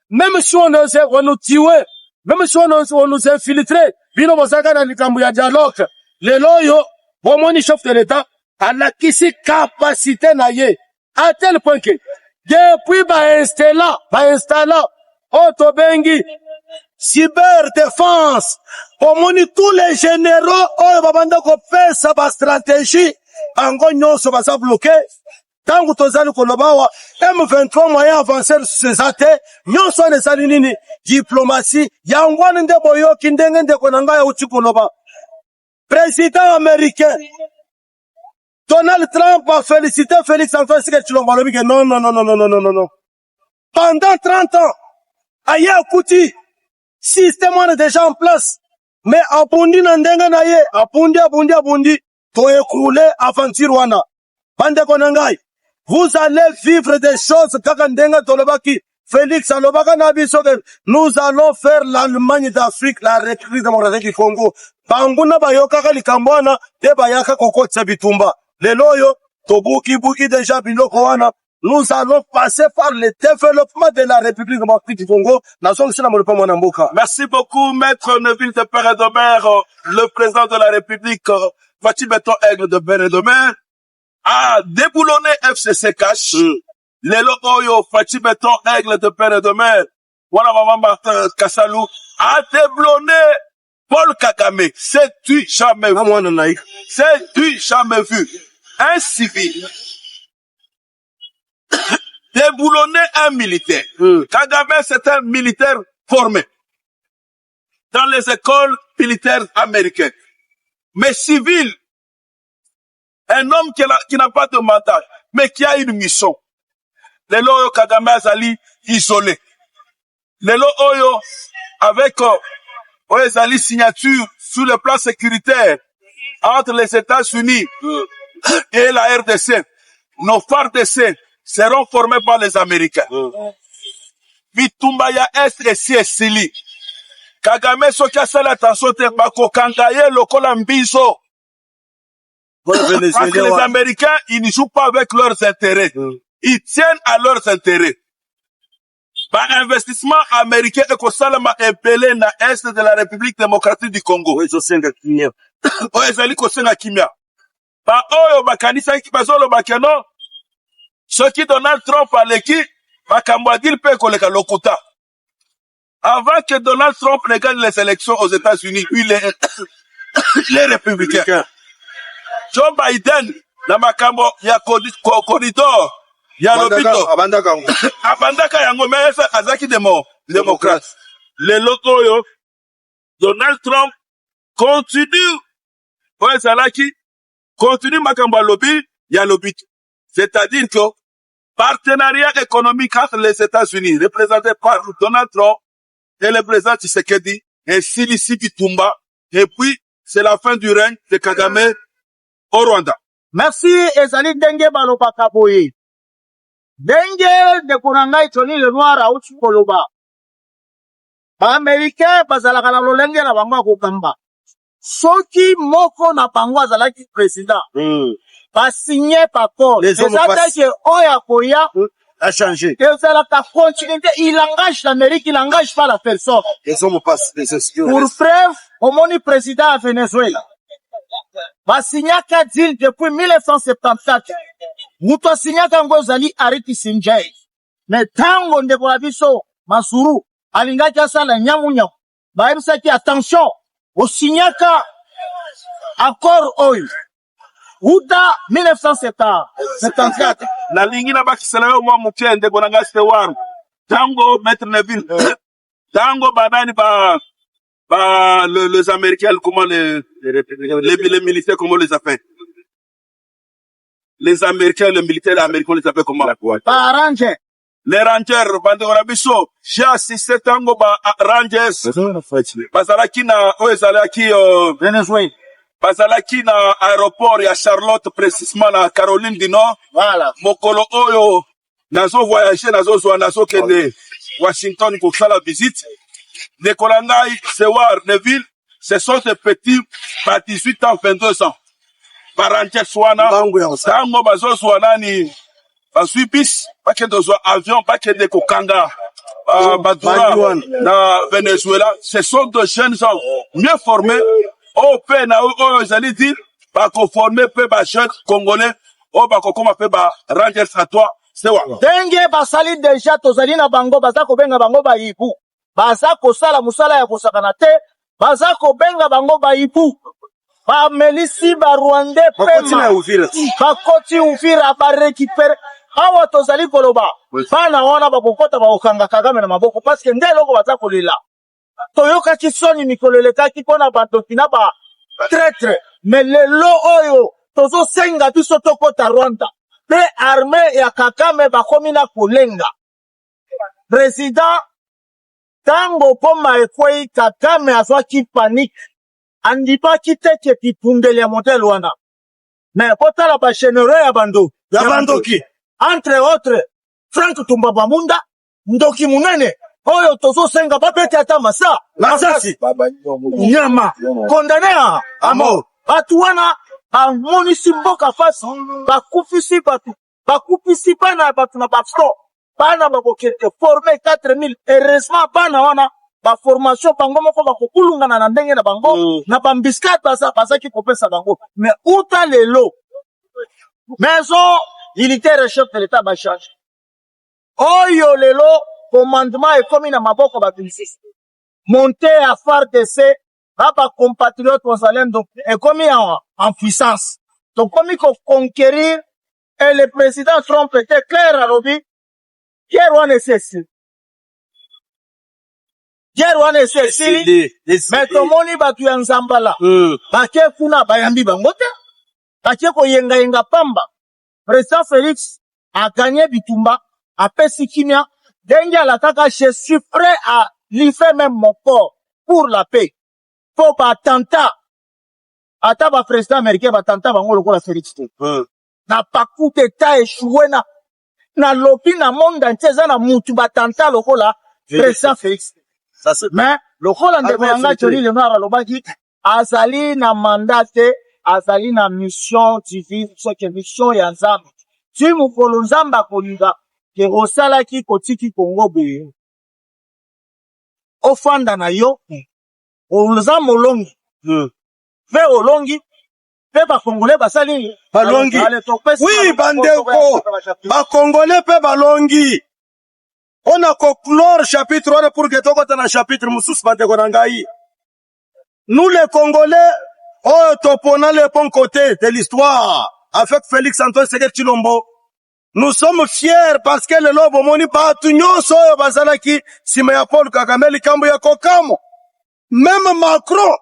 Même si on nous tuer, même si on nous infiltrait, bino bosaka na likambo ya dialogue. Lelo yo, bomoni chef de l'État, alakisi capacité na ye. À tel point que, depuis installa, Otobengi, cyberdéfense, bomoni tous les généraux, babanda ko pesa ba stratégie, ango nyonso baza bloqué. Tango tozali kolobawa M23 moyen avancer sezate nyonso nezali nini diplomatie yangwana nde boyoki ndenge ndeko na ngai uti koloba président américain Donald Trump a félicité Félix Antoine Tshisekedi Tshilombo alobi ke non pendant 30 ans aya kuti système on est déjà en place mais abundi na ndenge na ye abundi to écrouler aventure wana bandeko na ngai. Vous allez vivre des choses kakandenga tolobaki Félix alobaka na biso que nous allons faire l'Allemagne d'Afrique, la République démocratique du Congo. Banguna bayokaka likambwana te bayaka kokotsa bitumba. Lelo yo tobuki déjà biloko wana. Nous allons passer par le développement de la République démocratique du Congo. Merci beaucoup, Maître Neville de Père et de Mère, le président de la République, Fachi Beton Aigle de Père et de Mère. A déboulonné FCC Cash, les locaux yo Fachi Beton Aigle de Père et de Mère, voilà maman Martin Kassalou, a déboulonné Paul Kagame. C'est-tu jamais vu? C'est-tu jamais vu? Un civil déboulonner un militaire. Kagame, c'est un militaire formé dans les écoles militaires américaines. Mais civil, Un homme qui n'a pas de mandat, mais qui a une mission. Lelo oyo Kagame azali isolé. Lelo oyo avec oyo ezali signature sur le plan sécuritaire entre les États-Unis et la RDC. Nos FARDC seront formés par les Américains. Bitumba ya Est et si esili. Kagame soki asala attention te bakokanga ye lokola mbizo. Parce que les Américains, ils ne jouent pas avec leurs intérêts. Ils tiennent à leurs intérêts. Par investissement américain et que ça m'a appelé na Est de la République démocratique du Congo. Oui, je sais que Kimia. Oui, je sais que Kimia. Par oyo bakanisa ki bazolo bakeno. Ce qui Donald Trump a l'équipe, bakambadil pe koleka lokuta. Avant que Donald Trump ne gagne les élections aux États-Unis, lui, les républicains. Joe Biden, na makambo ya corridor, ya lobito. Abandaka yango mesa azaki démocrate. Le loto yo, Donald Trump continue. Ouais, Zalaki, continue makambo lobby, ya lobito. C'est-à-dire que partenariat économique entre les États-Unis, représenté par Donald Trump et le président Tshisekedi, et Silisi Bitumba, et puis c'est la fin du règne de Kagame au Rwanda. Merci, ezali denge balobaka boye. Denge de kunangai Tony Lenoir auti koloba. Ba Américain bazalaka na lolenge na bango kokamba. Soki moko na bango azalaki président. Ba signé par corps. C'est-à-dire que oya koya a changé. ezalaka continuité, il engage l'Amérique, il engage pas la personne. Les hommes passent les espions. Pour preuve, au moni président à Venezuela. Ba signaka deal depuis 1974. Muto signaka ngozali Ariti Sinjai. Mais tango ndeko na biso Masuru alingaki asala nyamunyamu. Ba ebisaki attention, o signaka accord oil. Uta 1974. La ligne na bakisela yo mwa mutie ndeko na ngase waru. Tango Maître Neville. Tango banani les Américains, comment les militaires, comment on les appelle? Les Américains, les militaires américains, on les appelle comment? Par Rangers. Les Rangers, Bandegorabiso, j'ai assisté tango Rangers. Bazalaki na, ezalaki, Venezuela. Bazalaki na aéroport ya Charlotte, précisément na Caroline du Nord. Voilà. Mokolo oyo, nazo voyager, nazo kende Washington pour faire la visite. Les Kolangai, Sewar, Neville, ce sont des petits, par 18 ans, 22 ans. Parantia Swana, Tango Bazo Swanani, Basuipis, pas que de avion, pas que de Kokanga, Badura, na Venezuela. Ce sont de jeunes gens mieux formés, au Pena, au j'allais dire, pas conformés, peu bas jeunes congolais, au Bakokoma, peu bas Rangers à toi, Sewa. Denge basali déjà, tozali na bango, bazako benga bango ba ibu. Bazako sala musala ya kosakana te, bazako benga bango ba ibu. Ba melisi ba Rwandais pema. Bakoti Uvira ba récupérer. Awa tozali koloba. Bana wana ba kokota ba okanga Kagame na maboko parce que nde loko bazako lila. Toyoka kisoni mikolo lekaki pona ba dokina ba traître. Mais lelo oyo tozo senga biso tokota Rwanda. Pe armée ya Kagame ba komina kolenga. Président tango poma ekwei Kagame azwaki panique. Andipaki teke kipundele ya motel wana. Mais potala ba généraux ya bando. Ya bando ki? Entre autres, Frank Tumbabamunda, Ndoki Munene, oyo tozo senga babete ata masa. Masasi. Nyama. Condamné à mort. Batu wana, monisi mboka fasi. Bakufisi batu. Bakufisi bana batu na baksto. Bana bakokete formé 4000. Heureusement bana wana. Ba formation bango moko bakokulunga na ndenge na bango na bambiskat basa ki kopesa bango mais uta lelo maison militaire chef de l'état ba charge oyo lelo commandement est comme na maboko ba police monter à FARDC ba compatriotes wazalendo donc est comme en puissance donc comme il faut conquérir et le président Trump était clair à lobby hier on est Hier wana esili mais tomoni batu ya Nzambala bake kuna bayambi bango te batie koyenga pamba. Président Félix a gagné Bitumba, a pesi kimia, dengue alataka, je suis prêt à livrer même mon corps pour la paix. Pour batanta, ata ba président américain batanta bango lokola Félix te. Na pakute ta échoué na lobi na monde entier na mutu batanta lokola président Félix. Ça c'est Mais lokola ndeko yanga Johnny Lenoir alobaki azali na mandate, azali na mission divine, soki mission ya Nzambe. Tu mukolo Nzamba kolinga ke rosala ki kotiki Kongo be. Ofanda na yo, oza molongi. Fe olongi, fe ba Congolais basali balongi. Oui, bandeko, ba Congolais pe balongi. On a conclure chapitre 1 pour que toko na chapitre mususu bandeko na ngai. Nous les Congolais, oh topona le bon côté de l'histoire avec Félix Antoine Tshisekedi Tshilombo. Nous sommes fiers parce que le lobo moni batu nyonso oyo bazalaki sima ya Paul Kagame likambo ya kokamo. Même Macron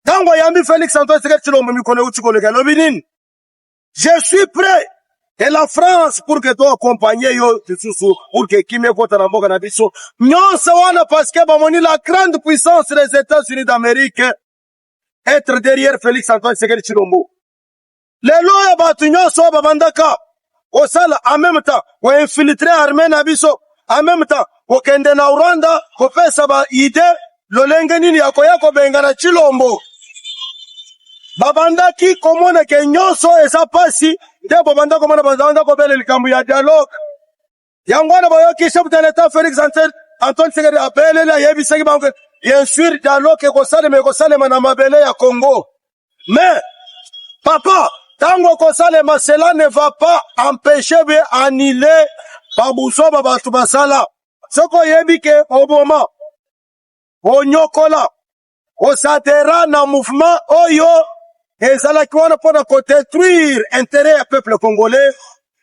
tango yambi Félix Antoine Tshisekedi Tshilombo mikolo uti koleka lobi nini. Je suis prêt et la France pour que toi accompagner yo tsusu pour que kimé kota na mboka na biso. Nyonso wana parce que bamoni la grande puissance des États-Unis d'Amérique être derrière Félix Antoine Tshisekedi Tshilombo. Lelo ya batu nyonso babandaka au sala en même temps ou infiltrer armée na biso en même temps au kende na Rwanda ko pesa ba idée lolenge nini yako benga na Tshilombo babandaki komona ke nyonso eza pasi te babanda komona bazanda ko bele likambo ya dialogue yangwana bayoki chef de l'état Félix Antoine Tshisekedi apele la yebisaki bango bien sûr dialogue ko salema na mabele ya Congo mais papa tango kosalema, cela ne va pas empêcher de annuler Babousso Babatu Basala. Ce qu'on y a dit que au moment, au nyokola, au satera na mouvement, oyo, et ça la quoi pour détruire intérêt au peuple congolais,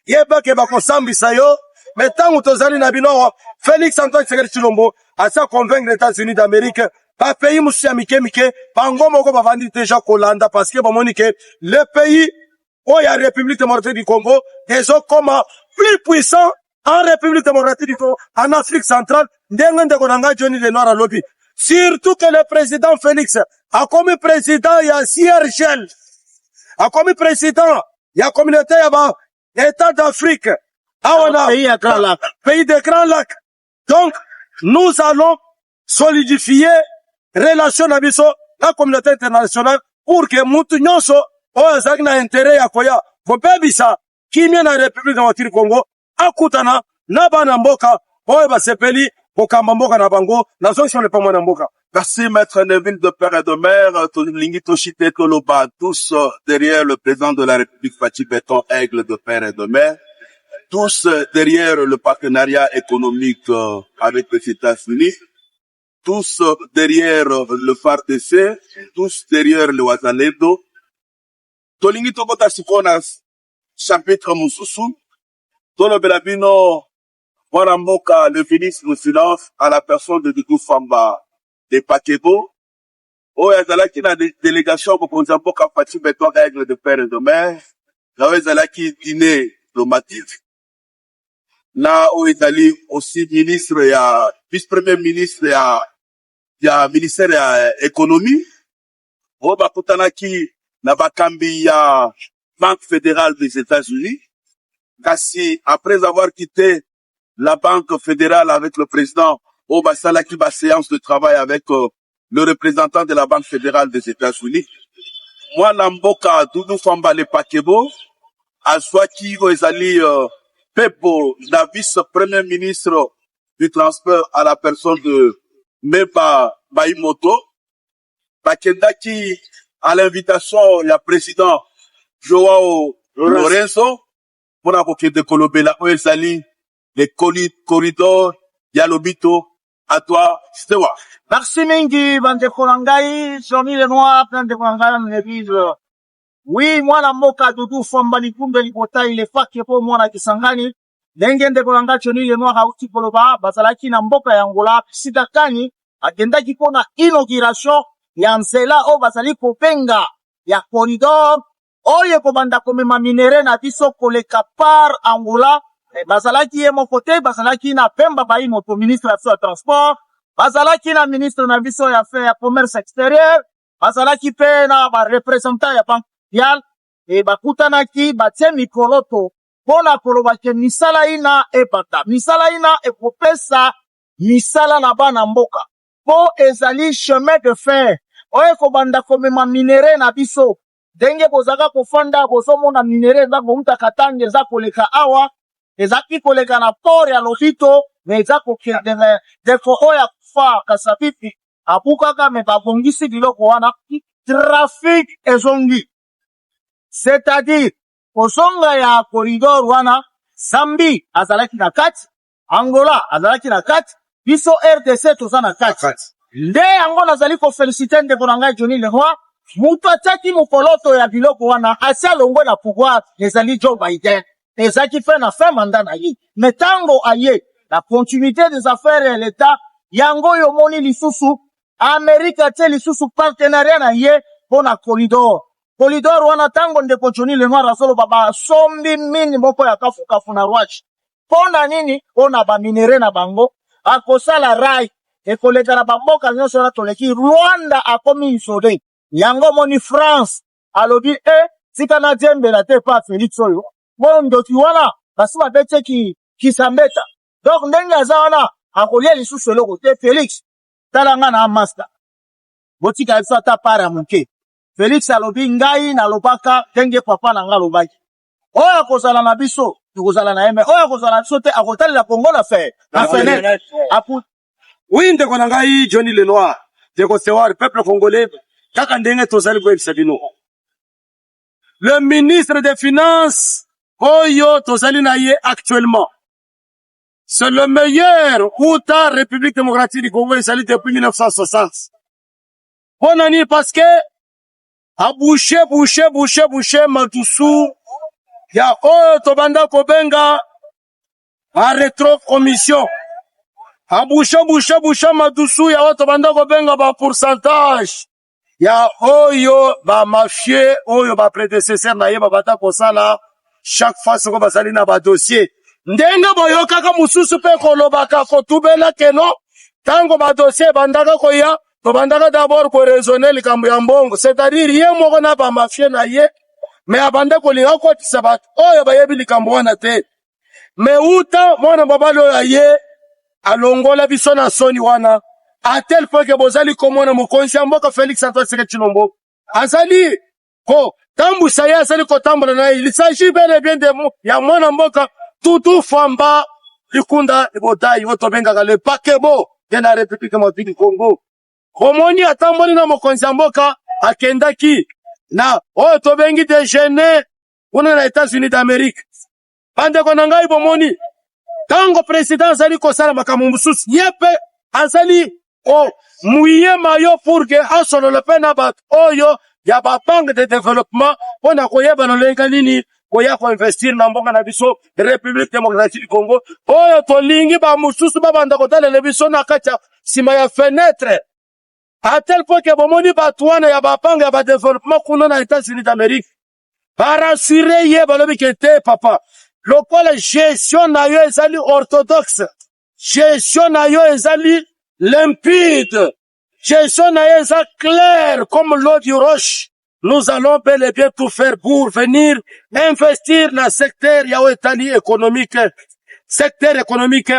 yeba ke bako sambi sayo, mais tango tozali na bino, Félix Antoine Tshisekedi Tshilombo, a sa convaincre les États-Unis d'Amérique, pas pays musia mike, bango moko bavandi déjà Kolanda, parce que bamoni ke le pays, oh, il y a la République démocratique du Congo, des autres comme plus puissants en République démocratique du Congo, en Afrique centrale, Johnny Lenoir à lobby. Surtout que le président Félix a comme président, il y a CIRGL, a comme président, il y a communauté, il y a État d'Afrique, pays de Grand Lac. Donc, nous allons solidifier relation avec la communauté internationale pour que Moutou Nyonso oyo azalaki na intérêt ya koya kobebisa kimia na République démocratique du Congo akutana na bana mboka oyo basepeli kokamba mboka na bango na zongi le pamwa na mboka. Merci maître Neville de père et de mère, Tolingi Toshite Toloba, tous derrière le président de la République Fatou Béton Aigle de père et de mère, tous derrière le partenariat économique avec les États-Unis, tous derrière le FARDC, tous derrière le Wazalendo. Tolingi tokota sikona chapitre mususu tolo belabino wana mboka le ministre de Finance à la personne de Doudou Famba de Pakebo oyo azalaki na délégation mokonzi ya mboka Fatou Béton Aigle de père et de mère na oyo ezalaki dîner diplomatique na oyo ezali aussi ministre ya vice-premier ministre ya ministère ya économie oyo bakutanaki na bakambi ya Banque fédérale des États-Unis. Kasi, après avoir quitté la Banque fédérale avec le président, Salaki ba séance de travail avec le représentant de la Banque fédérale des États-Unis. Moi, Namboka, Doudou Famba le Pakebo, Aswaki Ezali Pepo, la vice-premier ministre du transport à la personne de Meba Baimoto, Bakendaki, à l'invitation, il y a président Joao Lorenzo, pour avocat de Colobela, Oezali, les corridors, Yalobito, à toi, Stewa. Merci mingi, bande kolangai, Johnny Lenoir, plein de kolangai, m'évise. Oui, moi, la moka, Doudou, Famba, Nikumbe, Libota, il est fa, Kepo, moi, la Kisangani, Lengen de kolanga, Johnny Lenoir, Aouti Koloba, Bazalaki, Namboka, Yangola, Sidakani, Agenda, Kipona, inauguration, ya nzela o bazali kopenga ya corridor oyo kobanda komema minere na biso koleka par Angola bazalaki ye moko te bazalaki na Pemba Bayi moto ministre ya biso ya transport bazalaki na ministre na biso ya fait ya commerce extérieur bazalaki pe na ba représentant ya banque mondiale bakutanaki batie mikolo to mpona koloba ke misala ina ebanda misala ina ekopesa misala na bana mboka po ezali chemin de fer oyo kobanda komema minere na biso ndenge bozaka kofanda bozomona minere eza kouta Katanga eza koleka awa ezaki koleka na port ya Lobito me eza kokende deko oyo akufa Kasabibi abukaka me babongisi biloko wana trafic ezongi c'est-à-dire kozonga ya corridor wana Zambie azalaki na kati Angola azalaki na kati biso RDC toza na kati nde yango nazali kofelicite ndeko na ngai Johnny Leroy mutu atiaki mokoloto ya biloko wana asi alongwe na pouvoir ezali Joe Biden ezaki fe na fin mandat na ye me ntango aye la continuité des affaires ya l'État yango oyo omoni lisusu Amerika atie lisusu partenariat na ye mpona corridor wana ntango ndeko Johnny Leroy azoloba basombi mini moko ya kafukafu na Rwach mpona nini mpona baminere na bango akosala rai ekoleka na bamboka nyonso wana toleki Rwanda akomi isole yango moni France alobi tika na diembela te pa Félix oyo mo ndoki wana basi babeteki kisambeta donc ndenge aza wana akolia lisusu eloko te Félix talanga na master botika biso ata para moke Félix alobi ngai nalobaka ndenge papa na nga alobaki oyo akozala na biso tokozala na yeme oyo akozala na biso te akotalela Congo na fenêtre oui ndeko na ngai Johnny Leroy ndeko sewar peuple congolais kaka ndenge tozali koyebisa bino le ministre des finances oyo tozali na ye actuellement c'est le meilleur outa République démocratique du Congo ezali depuis 1960 ponani parce que a bouché matusu ya oyo tobanda kobenga a rétro commission a bouché matusu ya oyo tobanda kobenga ba pourcentage ya oyo ba mafie oyo ba prédécesseur na ye babata kosala chaque fois soko basali na ba dossier ndenge boyokaka mususu pe kolobaka kotubela keno tango ba dossier bandaka koya tobandaka d'abord ko raisonner likambo ya mbongo c'est-à-dire ye moko na ba mafie na ye mais abanda kolinga kotisa bato oyo bayebi likambo wana te mais uta mwana mobali oyo aye alongola biso na soni wana à tel point que bozali komona mokonzi ya mboka Félix Antoine Tshisekedi Tshilombo azali ko tambusa ye azali kotambola na ye il s'agit bel et bien de ya mwana mboka tutu famba likunda libodai oyo tobengaka le pakebo de la République démocratique du Congo komoni atamboli na mokonzi ya mboka akendaki na oyo tobengi déjeuner kuna na États-Unis d'Amérique bandeko na ngai bomoni tango président azali kosala makambo mosusu ye pe azali mouiller mayo pour que asolola pe na bato oyo ya babanque de développement mpona koyeba lolenga nini koya koinvestir na mboka na biso République démocratique du Congo oyo tolingi bamosusu babanda kotalela biso na kati ya nsima ya fenêtre à tel point que bomoni bato wana ya babanque ya badéveloppement kuna na États-Unis d'Amérique barasure ye balobi ke te papa lokola gestion na yo ezali orthodoxe gestion na yo ezali limpide gestion na yo eza clair comme l'eau du roche nous allons bel et bien tout faire pour venir investir na secteur ya etali économique secteur économique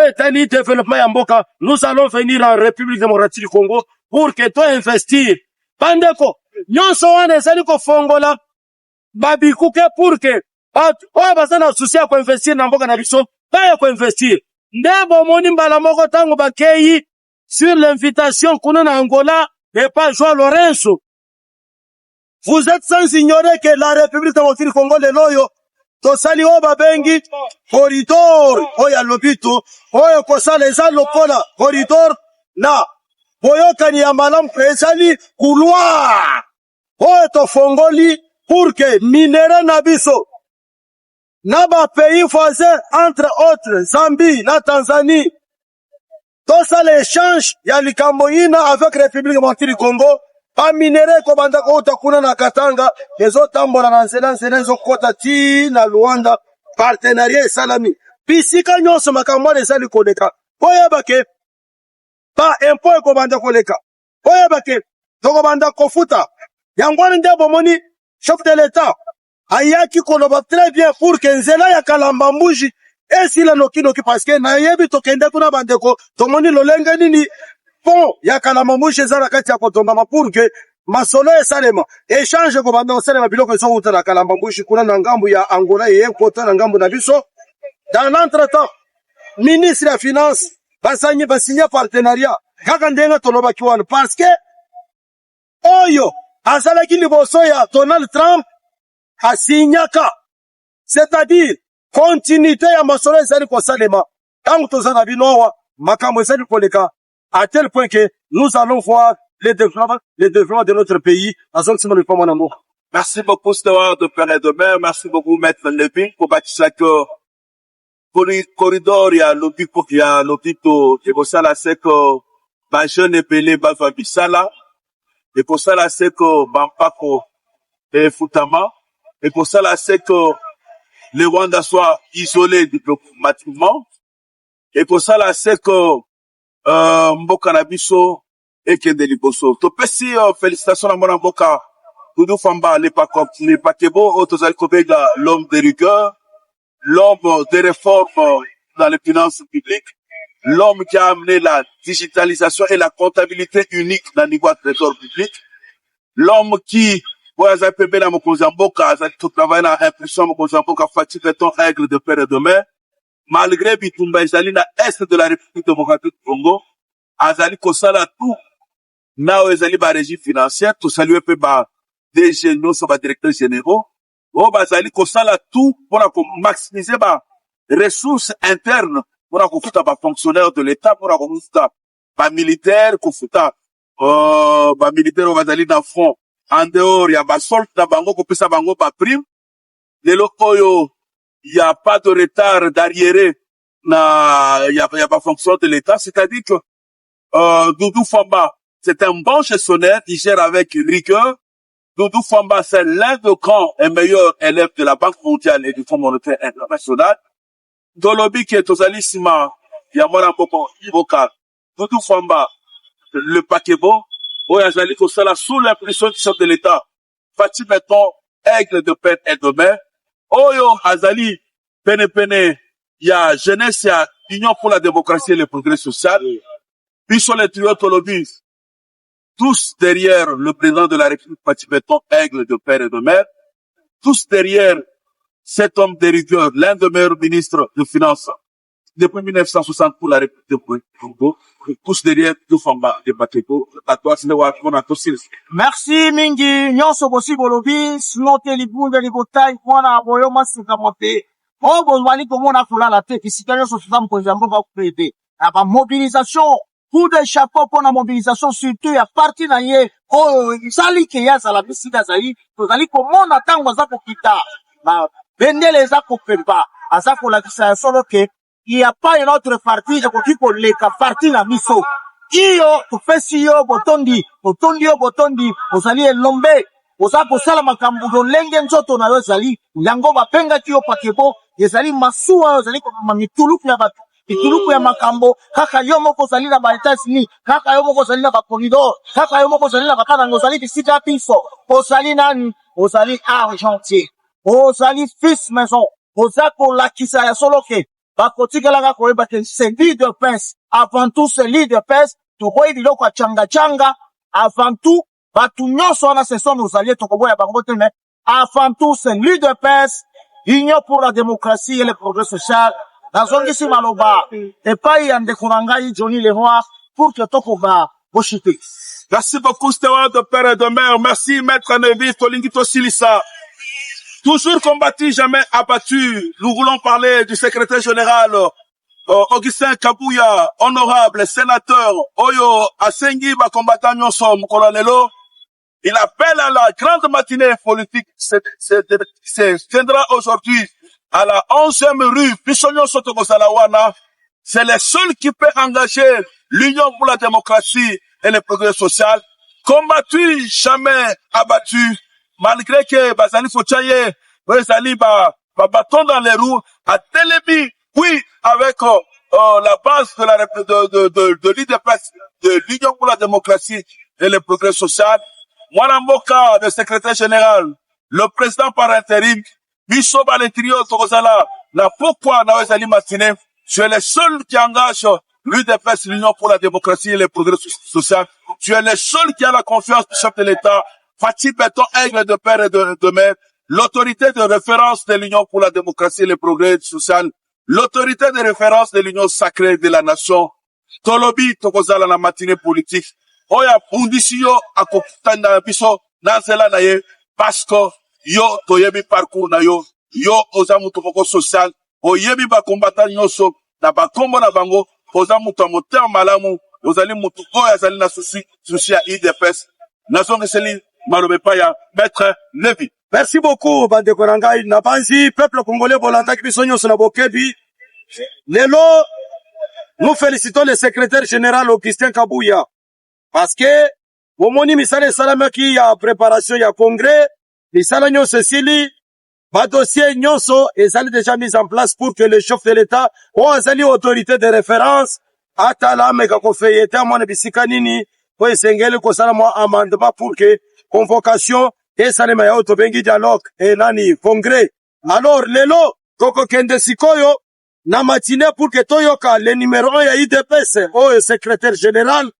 etali développement ya mboka nous allons venir en République démocratique du Congo pour que to investir bandeko nyonso wana ezali kofongola babikuke pour que oyo baza na souci ya koinvestir na mboka na biso baya koinvestir nde bomoni mbala moko tango bakei sur l'invitation kuna na Angola et pas Joao Lorenzo. Vous êtes sans ignorer que la République démocratique du Congo leloyo tosali oyo babengi corridor oyo Lobito oyo kosala eza lokola corridor na boyokani ya malamu ezali couloir oyo tofongoli pour que minere na biso na ba pays voisins entre autres Zambie na Tanzanie tosala échange ya likambo ina avec République démocratique du Congo pa minere ko banda ko utakuna na Katanga ezo tambola na nzela ezo kota ti na Luanda partenariat salami bisika nyonso makambo ezali koleka oyeba ke pa impôt ko banda koleka oyeba ke toko banda kofuta yango nde bomoni chef de l'état ayaki koloba très bien pour que nzela ya Kalamba Mbuji esila noki parce que na yebi tokende kuna bandeko tomoni lolenge nini pont ya Kalamba Mbuji ezala kati ya kotongama pour que masolo esalema échange ko banda osalema biloko ezo kuta na Kalamba Mbuji kuna na ngambu ya Angola ye kota na ngambu na biso. Dans l'entretemps ministre ya finance basigner partenariat kaka ndenga tolobaki wana parce que oyo azalaki liboso ya Donald Trump asinyaka, c'est-à-dire continuité ya masolo ezali kosalema tango tozana binowa makambo ezali koleka à tel point que nous allons voir les développements de notre pays. Merci beaucoup, Steward de Père et de Mère. Merci beaucoup, Maître Levin, pour bâtir que corridor, il y a l'hôpital, et pour ça, là, c'est que, jeune épelé, Bisala, et pour ça, là, c'est que, Bampako, et Futama, et pour ça, là, c'est que, le Rwanda soit isolé diplomatiquement, et pour ça, là, c'est que, Mbokanabiso, et Kendeliboso. Topesi, félicitations à mon Mboka, Doudou Famba, les Pakebo, l'homme de rigueur, l'homme des réformes dans les finances publiques, l'homme qui a amené la digitalisation et la comptabilité unique dans le niveau du trésor public, l'homme qui, tout travail dans l'impression, règle de père et de mère, malgré Bitumba Ezali na est de la République démocratique du Congo, Azali Kosala tout, na Ezali ba régie financière, tout saluer pe ba DG, nous sommes directeurs généraux, oh, bazali kosala tout pour maximiser ba ressources internes pour kofuta ba fonctionnaires de l'État pour kofuta ba militaires kofuta ba militaires bazali dans front en dehors ya ba solde na bango kopesa bango ba prime lelo oyo il y a pas de retard d'arriéré na il y a pas fonction de l'État, c'est-à-dire que Doudou Famba c'est un bon gestionnaire qui gère avec rigueur. Doudou Famba, c'est l'un des grands et meilleurs élèves de la Banque mondiale et du Fonds monétaire international. Dolobi qui est aux alissima, Yamona Popo, Ivoka, Doudou Famba, le Pakebo, Oyazali Kosala, sous l'impression du chef de l'État, Fatih Beton, aigle de peine et de mer, Oyo Azali, Pene, il y a jeunesse, il y a Union pour la démocratie et le progrès social, puis sur les tuyaux Tolobi, tous derrière le président de la République, Fatih Beton, aigle de père et de mère, tous derrière cet homme de rigueur, l'un des meilleurs ministres de finances depuis 1960 pour la République de Congo, tous derrière Doufamba de Bakebo, à toi, c'est le Merci mingi, nyonso bosi bolobi, slote libunga libotai, mwana aboyo masika mote. Obo wali komona fulala te, kisika nyonso susam konjambo va kupede. Aba mobilisation, coup de chapeau pour la mobilisation, surtout à partir d'année, oh, sali ke ya sala bisida zali, tozali komona tango za kokita. Ba, bende les a kopemba, asa ko la kisa solo ke, il n'y a pas une autre partie, je crois qu'il faut les partie la miso. Iyo, tufesi yo, botondi, ozali elombe, oza posala makambu, lenge nzoto na yo zali, yango bapenga kiyo pakebo, yezali masuwa, ozali kama mituluku ya batu. Ituluku ya makambo, kaka yo moko zali na ba Etats-Unis, kaka yo moko zali na ba corridor, kaka yo moko zali na ba kananga, ozali bisika piso, ozali nani, ozali argentier, ozali fils maison, ozako lakisa ya soloke, bakotikalaka koyeba ke c'est lit de pince, avant tout c'est lit de pince, tukoyi biloko ya changa, avant tout, batu nyonso wana se sont nos alliés, tokoboya bango te, mais avant tout c'est lit de pince, union pour la démocratie et le progrès social. Nazongisi maloba, et pas y ande kunangai Johnny Leroy, pour que tokoba, boshite. Merci beaucoup, Steward de père et de mère. Merci, Maître Nevis, Tolingito Silissa. Toujours combattu, jamais abattu. Nous voulons parler du secrétaire général, Augustin Kabouya, honorable sénateur, Oyo, Asengi, combattant Nyonso, Mkolonelo. Il appelle à la grande matinée politique, se tiendra aujourd'hui à la 11e rue Pissonio Sotogosalawana. C'est le seul qui peut engager l'Union pour la démocratie et le progrès social. combattu, jamais abattu, malgré que Bazali Fochaye, Bazali bâton dans les roues, à Télébi, oui, avec la base de l'IDPS, de l'Union pour la démocratie et le progrès social. Moi, Mboka, le secrétaire général, le président par intérim, Bisso Baletrio Togozala, la pourquoi Nawezali Martinet, tu es le seul qui engage l'UDPS, l'Union pour la démocratie et le progrès social. Tu es le seul qui a la confiance du chef de l'État. Fatih Beton, aigle de père et de mère, l'autorité de référence de l'Union pour la démocratie et le progrès social, l'autorité de référence de l'Union sacrée de la nation. Tolobi Tokozala la matinée politique. Oya pundisi yo akokutana biso nanzela na ye parce que yo toyebi parcours na yo oza mutu moko social oyebi ba combattant nyonso na ba kombo na bango oza mutu moteur malamu ozali mutu oya azali na souci ya IDPS nazonga seli malobe pa ya maître Levi. Merci beaucoup bandeko na ngai na banzi peuple congolais bolanda biso nyonso na bokebi lelo. Nous félicitons le secrétaire général Augustin Kabouya parce que omoni misala esalamaki ya préparation ya congrès misala nyonso esili badossier nyonso ezali déjà mis en place pour que le chef de l'État o azali autorité de référence atala meka kofeyete amona bisika nini po esengeli kosala mwa amendement pour que convocation esalema ya tobengi dialogue et nani congrès. Alors lelo koko kende sikoyo na matinée pour que toyoka le numéro 1 ya IDPS au secrétaire général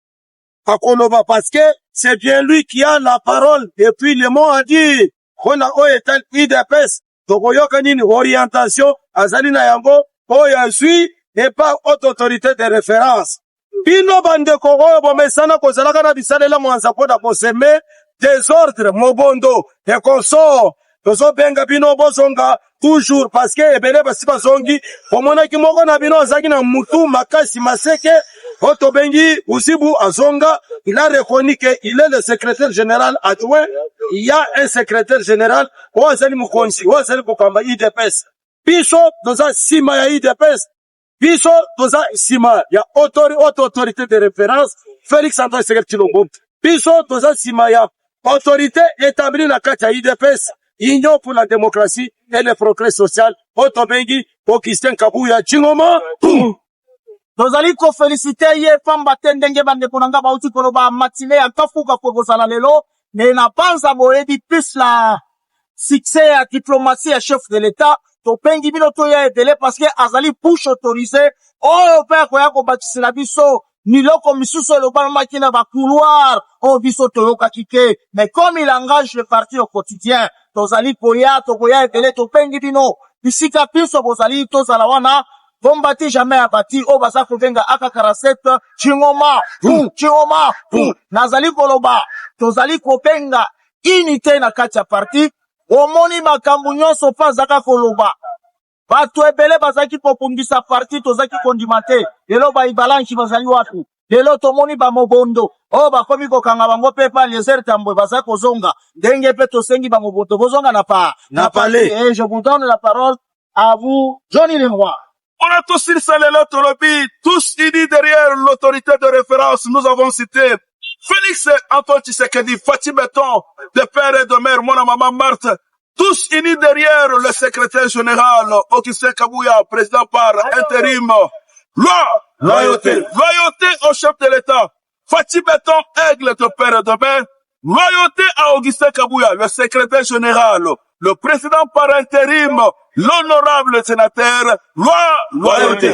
Pakoloba parce que c'est bien lui qui a la parole et puis le mot a dit on a etal IDPS tokoyoka nini orientation azali na yango oyo suis et pas haute autorité de référence bino bande koro bomesana kozalaka na bisalela mwanza poda koseme désordre mobondo et consort tozo benga bino bozonga toujours parce que ebele basi bazongi omona ki moko na bino azaki na mutu makasi maseke oto bengi usibu azonga. Il a reconnu que il est le secrétaire général adjoint. Il y a un secrétaire général ozali mukonzi ozali kokamba IDPS biso doza sima ya IDPS biso doza sima ya autorité de référence Félix Antoine Tshisekedi Tshilombo biso doza sima ya autorité établie na kati ya IDPS Union pour la démocratie et le progrès social otobengi Augustin Kabouya Chingoma. Tozali ko féliciter ye pamba tendenge bande konanga bauti koloba matine ya kafuka ko kozala lelo mais na panza boyebi plus la succès ya diplomatie ya chef de l'État to pengi bino to ya edele parce que azali push autorisé o père ko ya ko batisela biso miloko misuso le bal makina ba couloir o biso to yoka kike mais comme il engage le parti au quotidien tozali koya to koya edele to pengi bino bisika piso bozali to zala wana bombati jamais abati o basa kovenga aka 47 chingoma nazali koloba tozali kopenga unité na kati ya parti omoni makambo nyonso pa zaka koloba bato ebele bazaki popungisa parti tozaki kondimate lelo ba ibalanki bazali watu lelo tomoni ba mobondo o bakomi kokanga bango pe pa Eliezer Tambwe bazaki kozonga ndenge pe tosengi ba mobondo bozonga na palais. Et je vous donne la parole à vous Johnny Leroy. On a tous tous unis derrière l'autorité de référence. Nous avons cité Félix Antoine Tshisekedi, Fatih Beton, de père et de mère, mon maman Marthe. Tous unis derrière le secrétaire général, Augustin Kabouya, président par intérim. Loyauté au chef de l'État. Fatih Beton, aigle de père et de mère. Loyauté à Augustin Kabouya, le secrétaire général. Le président par intérim, l'honorable sénateur, loyauté.